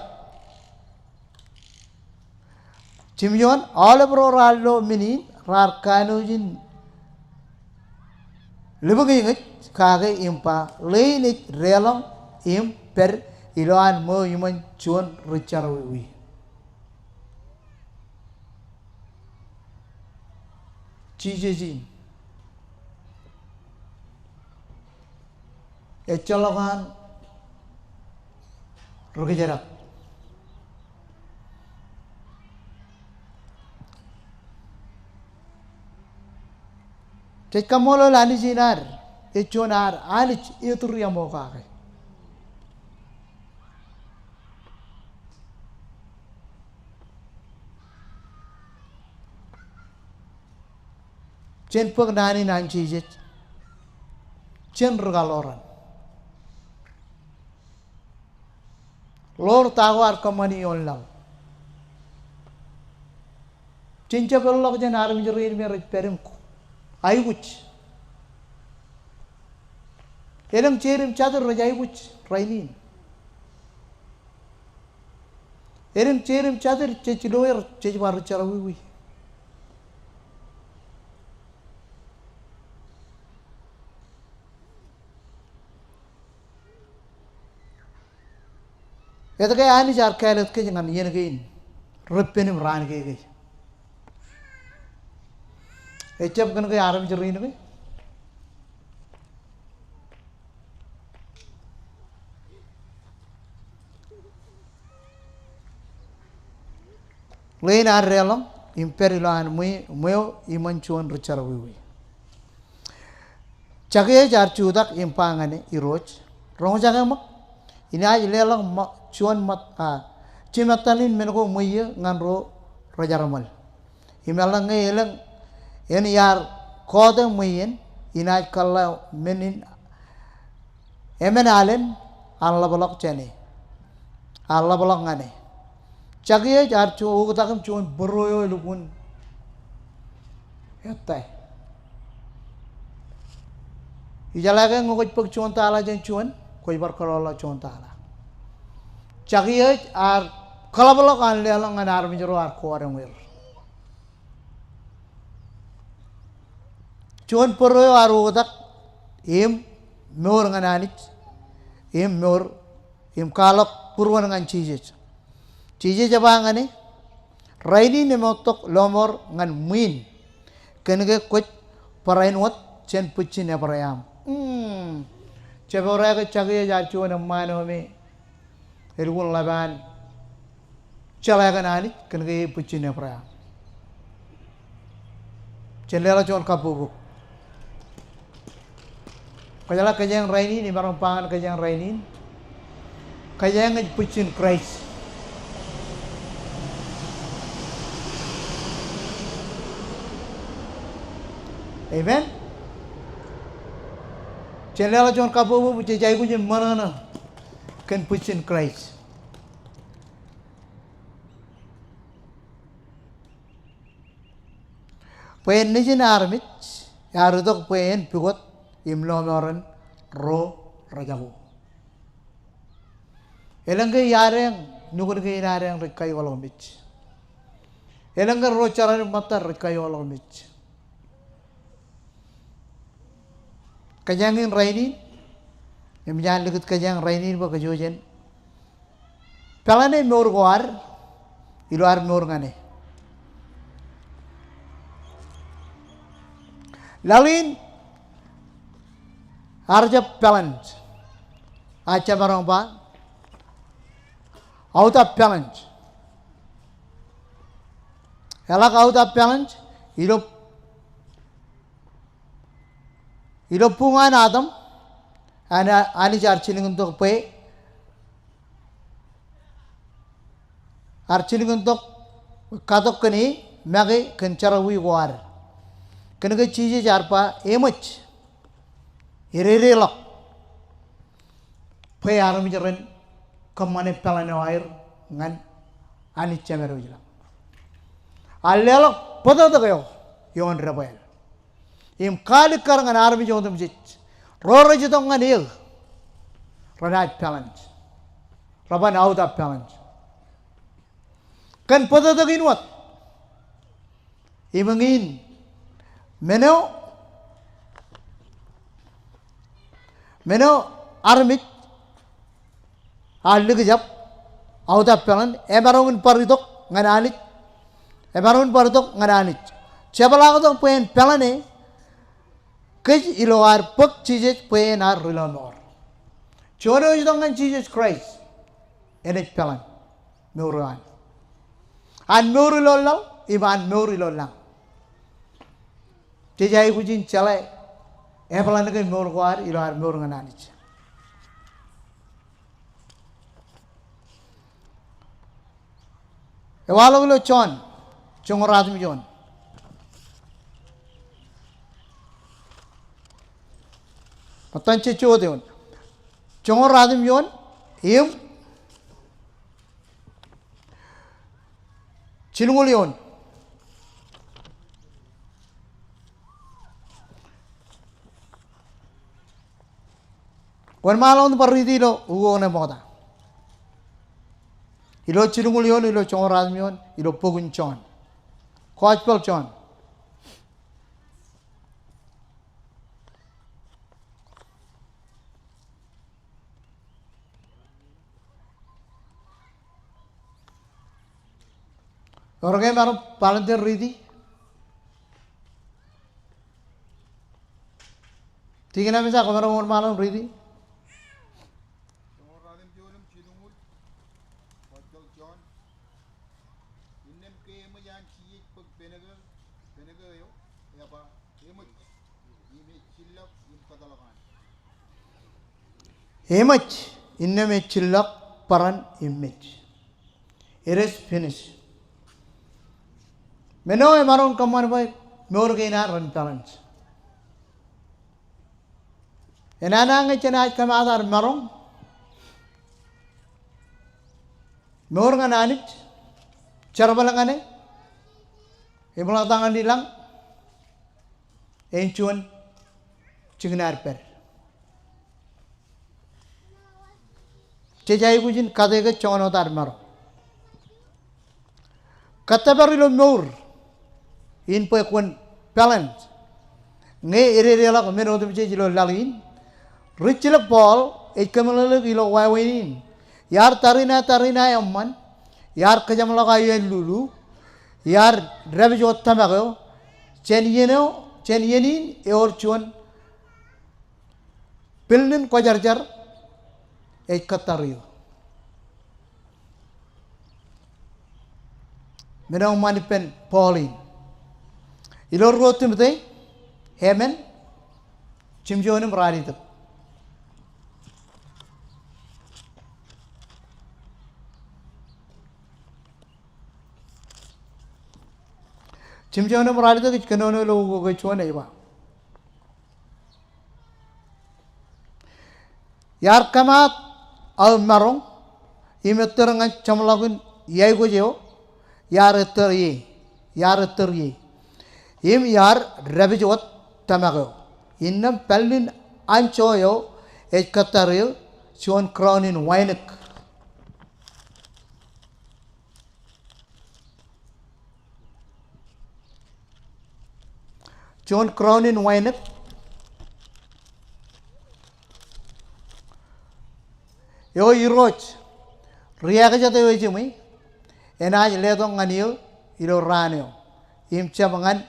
cimjon all bro rallo mini rar kanujin lebagi kage impa leinit relong im per iloan mo iman cuan ricar wi cijejin Ecologan rugi jarak. Cek kamolo lani jinar, echonar alich ituru ya moka. Chen pag nani nan chijit, chen regaloran. Lor tawar kamani onlang. Chen chapelok jen arum jerin merit perimku. Ayuch. Elang cherim chadur rajayuch rainin. Elang cherim chadur chechiloer chechwaru charawi. Ito kaya ani jar kalat ke jangan yen gain. Repenim ran ke gai. Ecap kan kaya aram jerin gai. Lain arrelam imperilan muyo iman cuan recara wiwi. Cakaya jar cudak impangane iroj. Rong jangan mak. Ini aja lelang cuan mat cimatalin menko muye nganro rajaramal. Imelang ngelang ini yar kode muyen ina kala menin emenalen alla bolok chene alla bolok ngane. Cagiye jar cu utakam cuan beroyo lupun yatai. Ijalaga ngokoj pag cuan tala jen cuan koi berkelola cuan tala. Cagiye ar kalau bolok an lelang ngan ar menjero ar kuareng wir. Cuan beroyo ar utak im meur ngan anit im meur im kalok purwan ngan cijej. Cije jabangane raini ne motok lomor ngan muin kenege koch parain wat chen puchin ne parayam cebora ke cagiye jachu na mano me ergun laban calagan ani kenege puchin ne parayam cendela chon kapubu kajala kajang raini ni barang pangan kajang raini kajang puchin Christ. Amen. Cendela John kabu bu jai ku jen mana kan puchin Christ. Pen ni jen armit yaru dok pen pigot imlo moran ro rajahu. Elangge yareng nukur ke yareng rekai olomit. Elangge ro caran matar rekai olomit. Kajangin raini, yang jangan lekut kajang raini ba kajojen. Pelane meur goar, iluar meur ngane. Lalin arja pelan, acha barang ba, auta pelan. Elak auta pelan, Ilopungan Adam, ani archiling untuk pe, archiling untuk katok kini, mage kencara wi war, kenege cici jarpa emach, irere lok, pe aram jaren kemane pelane air ngan ani cemeru jilang, alelok pada tagayo, yon rebel. Im kali karangan armi jodam jit, rora jitong nganil, ranat challenge, raban out of challenge. Kan pada tagin wat, imangin, meno armi, alig jap, out of challenge, ebarongun paritok ngananit, ebarongun paritok ngananit. Siapa tong pen pelane, kaj iloar pek cijet pen ar rilonor. Choro is dengan Jesus Christ. Enet pelan. Muruan. An muru lolong, iman muri lolong. Jejai kujin calai. Pelan lagi muru kuar, ilar muru ngananich. Ewalo lo John, Chongoradmi John. Matanche chodeon. Chongoradmi John, Chilungulion. Wan malon parridilo ugo ne moda. Ilo chilungulion, ilo chongoradmion, ilo pogun chon. Coachpel chon. Orang yang paling terridi, tiga nama saya kamera orang malam ridi. Image, inne chillak paran image. It is finished. Meno e maron kamar boy mor gaina ran talents. Enana nge chena kamadar maron mor gananit charbalangane ibla tangan dilang enchuan chignar per. Chejai kujin kadega chono tar maro. Katabarilo mor in po ekwan balance. Ngay irerela ko meno tum chejilo lalin. Richila Paul ikamalalo ilo wawinin. Yar tarina yamman. Yar kajamlaga lulu. Yar rabijot tamago. Chen yenin eorchuan. Pilnin kwajarjar katariyo. Menang manipen Pauline. Ilor rotum te, hemen, chimjonim rarito. Chimjonim rarito kich kanono lo gochuan eba. Yar kamat al marong, imeterangan chamlagun yai gojeo. Yar terye. Im yar rabijot tamago. Innam pelin anchoyo kataril chuan crown in winek. Chuan crown in winek. Yo iroch. Riyaga jate wejumi. Enaj ledong nganil ilo raneo. Im chabangan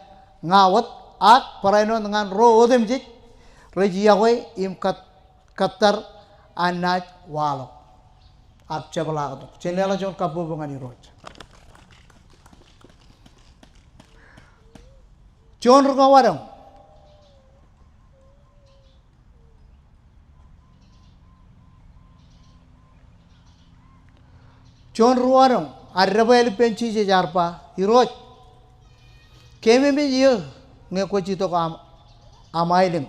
ngawat ak paraino dengan ro odem jik rejiawe im katar anaj walo. Ak chabalago. Chenela jon kabu bangani roj. Jon rugawarang. Jon ruwarang. Arrabel penci je jarpa iroj keme me ye nge ko chito ko amailing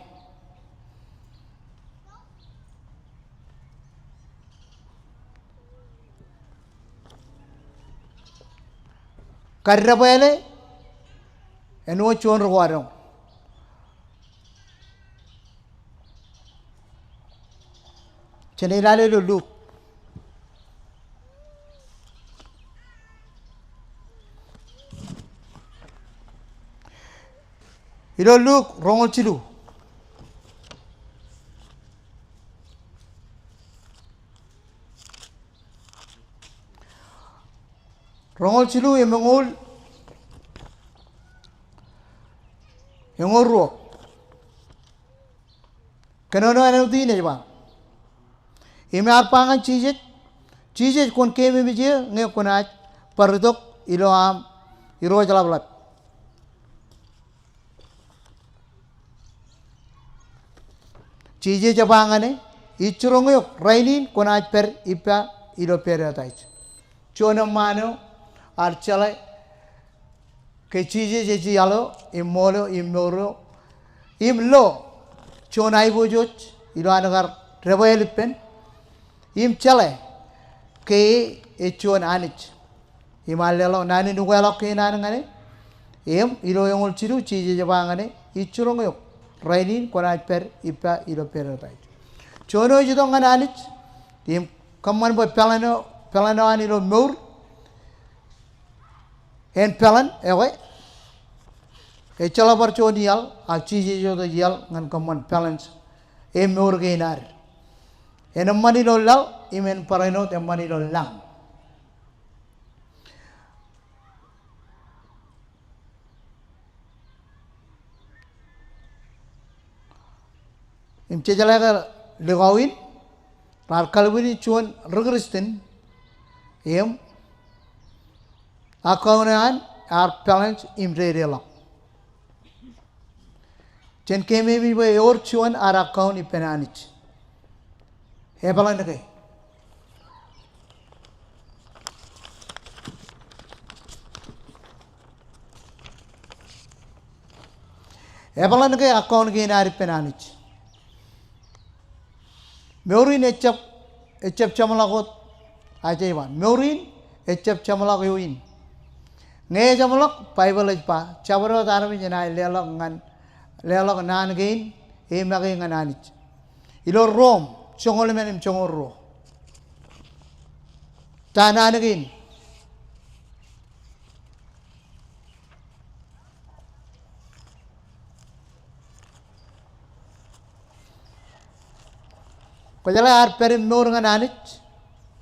karrabele eno chon ruwarong chenilale lulu ilo look rongol chilu emangol ruo kanono anu di ne ba Ime arpangan cheese kon keme bije nge konaj pardok ilo am iro jalablat. Cheese japangane ichurong yok rainin konaj per ipa ilo periodais. Chona mano archala ke cheese jeji yalo imolo imoro imlo chona ibojot ilo anagar revoelipen im chale ke echon anich imalelo nani nugelo ke nanangane em ilo yongol chiru cheese japangane ichurong yok rainin konaj per ipa ilo periodais. Chono jidong anich im kamman boy pelano anilo mur en pelan ewe e chala bar chonial a cheese jodo yal ngan kamman pelans e mur geinar en mani lo lal imen parano te mani lo lang im chejalaga legawin par kalwini chuan rugristin em akaunan ar pelans im rerela chen keme bi we or chuan ar akaun ipenanich e balan ke e balan ke akaun ge nar ipenanich Meurin echap chamalagot ajaiwan. Meurin echap chamalak yuin. Nge chamalak Bible pa chabaro tarami janai lelok nan gain e magi ngananich. Ilo Rom chongol menim chongoro. Tanan gain. Kajala ar perim nor ngananich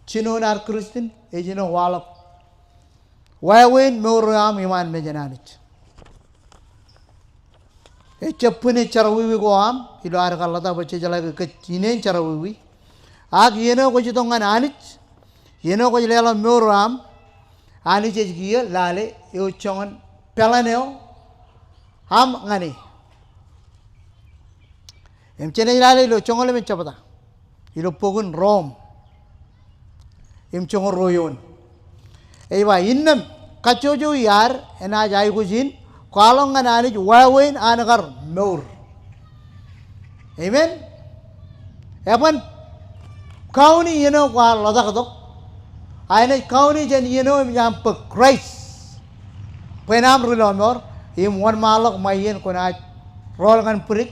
chino nar Christian ejino walap wayawen moram iman mejananich echapune charawi go am ilo ar kalata bache jala ke chine charawi ag yeno ko jitong ngananich yeno ko jela moram ani jejgiya lale yo chongan pelaneo ham ngani em chene lale lo chongole men chapata ilo pogun Rom im chongor royon eiwa innam kachojo yar ena jai gujin kalong anani wawen anagar meur amen epan kauni yeno kwa ladak dok aine kauni jen yeno yam pe Christ penam rilonor im wan malok mayen kona rol kan purik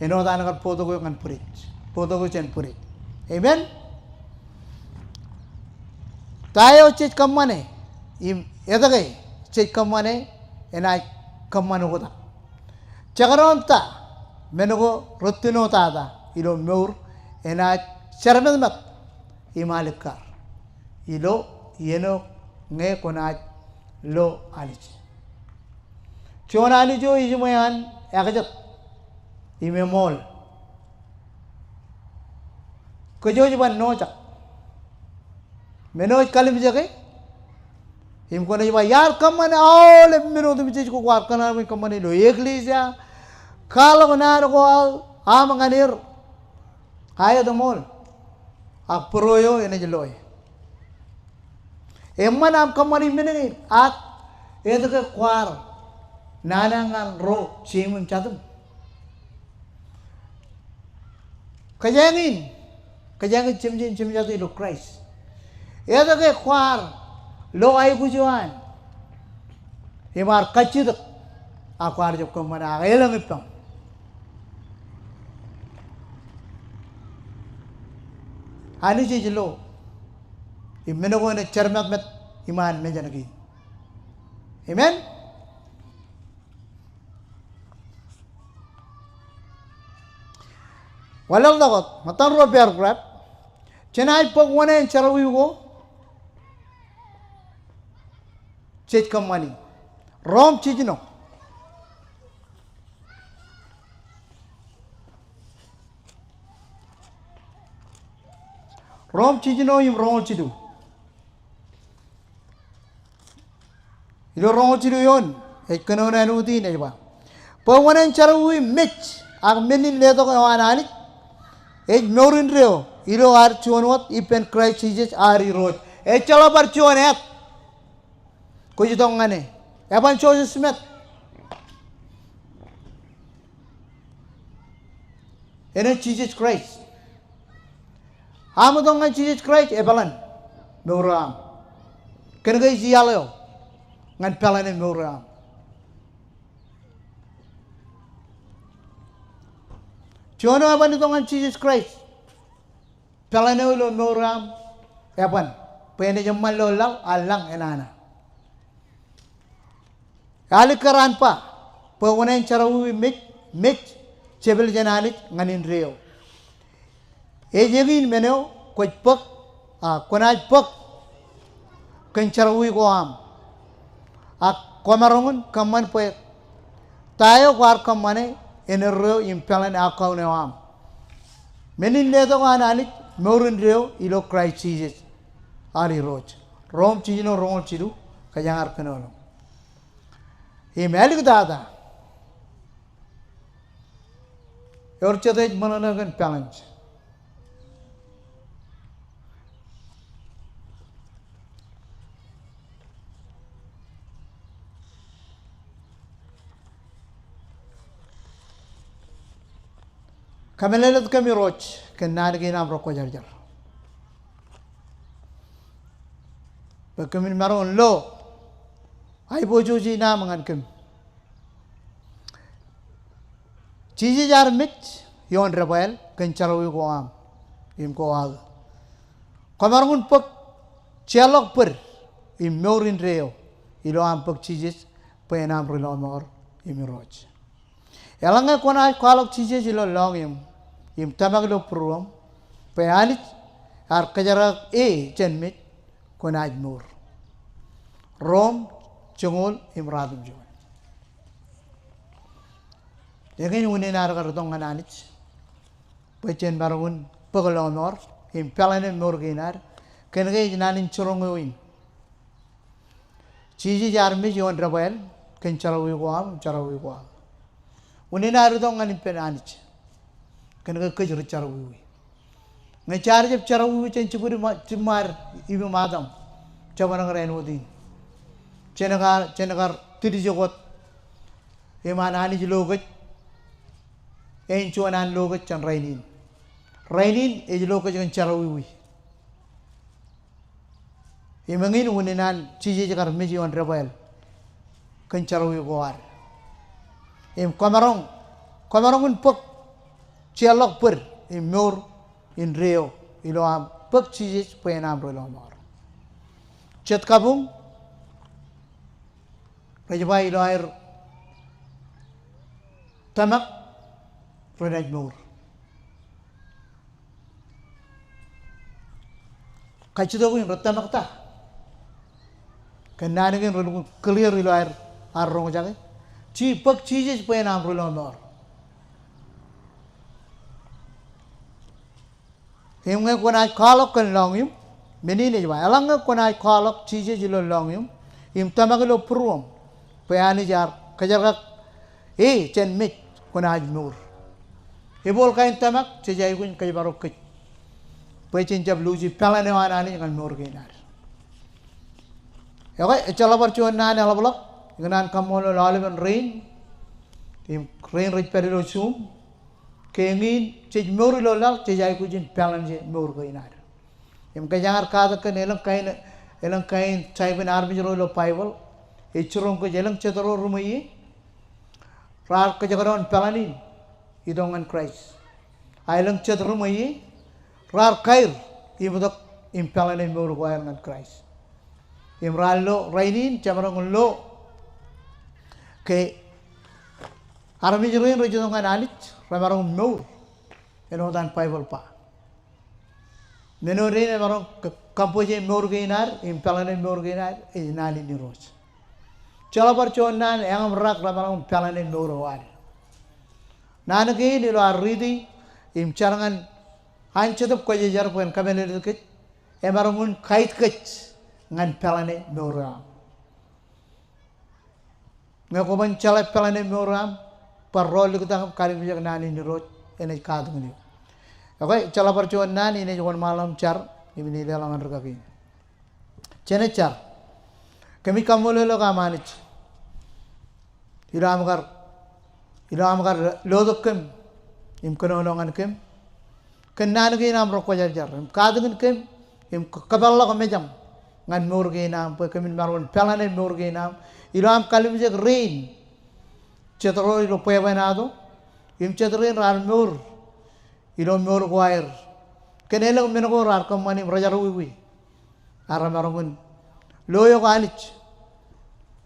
eno anagar podo ko kan purik podo ko chen purik amen tayo chit kamane im edagai chit kamane enai kamano goda chagaronta menugo rutino tada ilo meur enai charmemat imalikar ilo yeno nge konaj lo alich chonani jo ijumayan agajat imemol kojo jiban nojak menoj kalim jage im kone jiba yar kamane ole meno tu biche ko war kana me kamane lo iglesia kala na ko amanganir ayo domol ak proyo ene jeloy emman am kamani menengin ak edake kwar nanangan ro chimun chatum kajangin chimjin chimjati lo Christ edake kwar lo ay kujuan himar kachid akwar jok kamana elang ipam ani jelo imeno ko ne charmat met iman me janagi amen walal dagot matan ro paragraph chenai pogwane charawi go chej kamani rom chijno Rom chijino im rong chidu. Ilo rong chidu yon. Ekano na nudi na ba. Pawanan charawi mitch. Ag menin leto ko anani. Morin reo. Ilo ar chuanwat ipen Christ Jesus ari road. Chala bar chuanet. Kuji tong ngane. Eban Joseph Smith. Ene Jesus Christ. Amo tong ngan Jesus Christ ebalan. Meuram. Kena gai sialo. Ngan pelan meuram. Chuano eban tong ngan Jesus Christ. Pelan ulo meuram. Eban. Pwede jaman lo lang alang enana. Alikaran pa. Pawanan charawi mit cebel jananit nganin reo. Ejegin meneo koj pak konaj pak kencharawi ko am. Komarongun kaman po tayo kwar kamane enereo impelan akaw ne am. Menin leto ko ananit meurin reo ilo Christ Jesus ari roch. Rom chino rong chidu kajangar kenolo. Melik dada. Your chadej mananagan challenge. Kamelelat kami roch kenal gina roko jarjar. Bagaimana maron lo. Ay bojo ji na mangan kem. Chiji jar mit yon rebel kencharawi ko am. Im ko ag. Kamarun pak chelok per im meurin reo. Ilo am pak chijis penam rilo mor im roch. Elanga kona kalok chijis ilo long im tamag lo pruam peanit ar kajarak chen mit kona mur. Rom Cungul imradum jual. Jadi unin arga rotong ananit. Pecen barun pegelonor impelan morginar. Kenege nanin curunguin. Cici jarmi jual rabel kencarawi guam carawi guam. Unin arutong anin penanit. Kenege kejar carawi. Ngejar jeb carawi cencupuri cimar ibu madam. Cabarang renudin. Cenekar tiri jogot iman ani logot encuanan logot can rainin logot can carawi imangin uninan ciji jakar meji on rebel can carawi goar kamarong pek cialok per mur in reo iloam pek ciji penam rolomor cet kabung Rajabai ilo air tamak renaj mur. Kacido ko yung tamak ta. Kanani ko yung clear ilo air arrong jake. Pag chijis pa yan ang rilo mor. Yung nga kunay kalok kan long yung menini jaba. Alang nga kunay kalok chijis ilo long yung tamak ilo pruam. Payani jar kajarak chen mit kunaj mur. Ibol kain tamak cejai kun kajarok kit. Pecin jab luji pelane wanani kan mur ginar. Okay, chala percuan nani alablok dengan kamolo laliban rain. Rain rich perilo sum. Kengin cej mur lo lal cejai kun pelane mur ginar. Im kajar kada kan elang kain caiben army lo Bible. Icurung ko jelang cetoro rumai, rar ko jagaron pelani, idongan Christ. Ailang cetoro rumai, rar kair, ibudok impelani mur ko dengan Christ. Imralo rainin camarong lo, ke arami jeruin rojodongan alit, ramarong mur, enodan Bible pa. Menorin ramarong kampoje mur ginar, impelani mur ginar, inali ni roj. Chala percuanan yang merak ramarong pelane nuru war. Nanaki di luar ridi im carangan Anchatup ko jajar puen kamene kit emarangun kait kit ngan pelane meoram ngakoban chala pelane meoram parrol kita kali bijak nani ni rot ene kadung ni okay chala percuan nani ini jual malam car ini dalam andar kaki cene car kami kamole lo kamanich iram gar lodokem im kono nongan kem kenan ke nam roko jar kadung kem im kaballa ko mejam ngan nur ke nam pe kemin marun pelane nur ke nam iram kali bijak rain cetro ilo pewenado im cetrin ran nur ilo nur guair kenelo menoko rar kamani rajaru wi aramarungun loyo kanich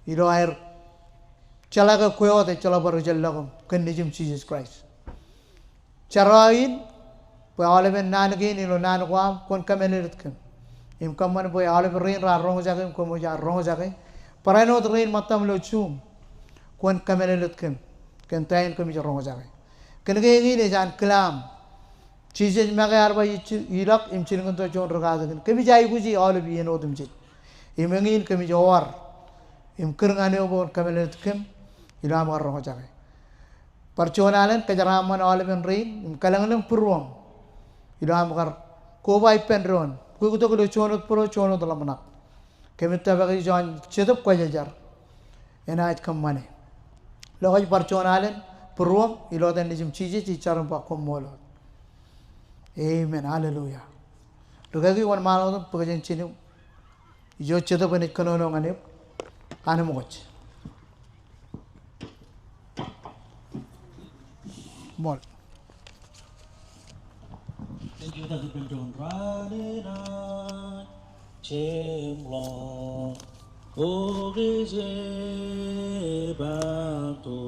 ilo air chala ka koyote chala baru jallagum kenijim Jesus Christ charain po aleben nanagin ilo nanagwam kon kameneritkem im kamman po aleben rin rar rongo jagem ko mo jar rongo jagem parano rin matam lo chum kon kameneritkem ken tayin ko mi rongo jagem ken ge ni jan klam Jesus magar ba irak im chingun to jon ragagen kemi jai guji albi enodum jit imengin kemi jawar im kerngane obon kameneritkem ilam gar rongo jagem percuanan kejaraman aleben rin im kalangan purwam ilam gar ko bai penron ko to ko chonot pro chonot dalam nak kemita bagi jon chedup ko jajar enaj kam mane logaj percuanan purwam ilodan nijim chije chi charam pa kom molo amen hallelujah logagi wan malo pagajen chinu jo chedup ne kono ngane anemoch mol kita dipendon radena cemlo ogeze bantu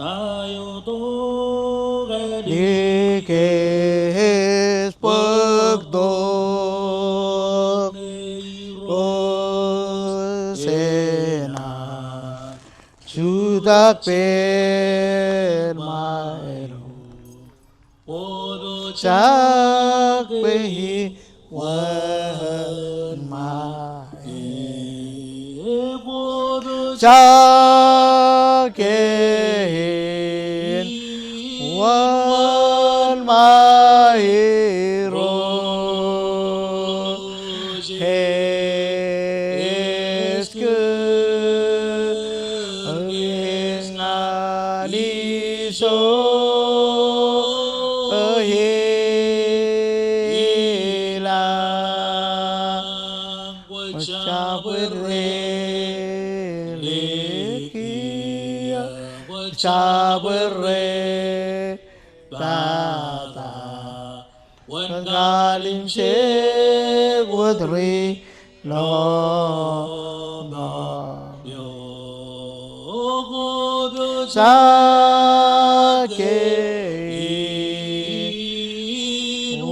ayo to gadi Nikes pagdo sena sudah permaero Chak behi wan mae Chak kehin wan mae ro Heske ngani so Cabere bata wan galim se wadri lo yo godo sake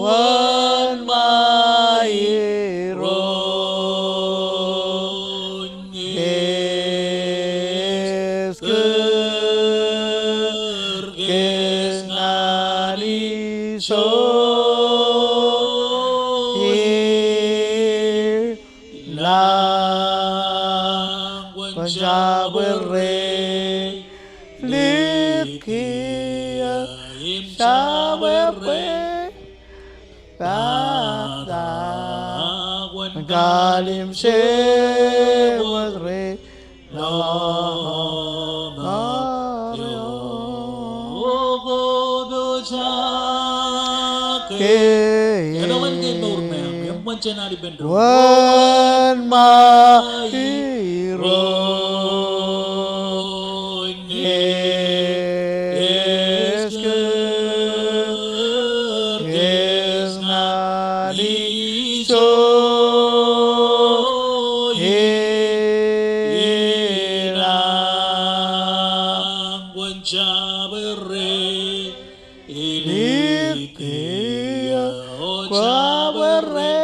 wan mairo so lang Sabere likia sabere bata galim sebere wan mahiro esnani so hilang wancabere ilikia kwabere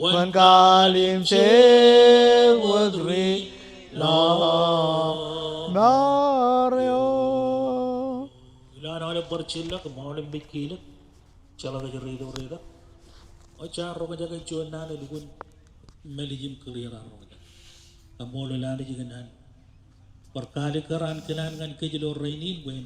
wan galim se wadri la mario parchilla ke maulem bikilek chala ke jerido reda o charro ke jaga chuan nale dukun melijim kelira ro ke amolo lande jigan han perkali keran kenan kan kejelo reinin wen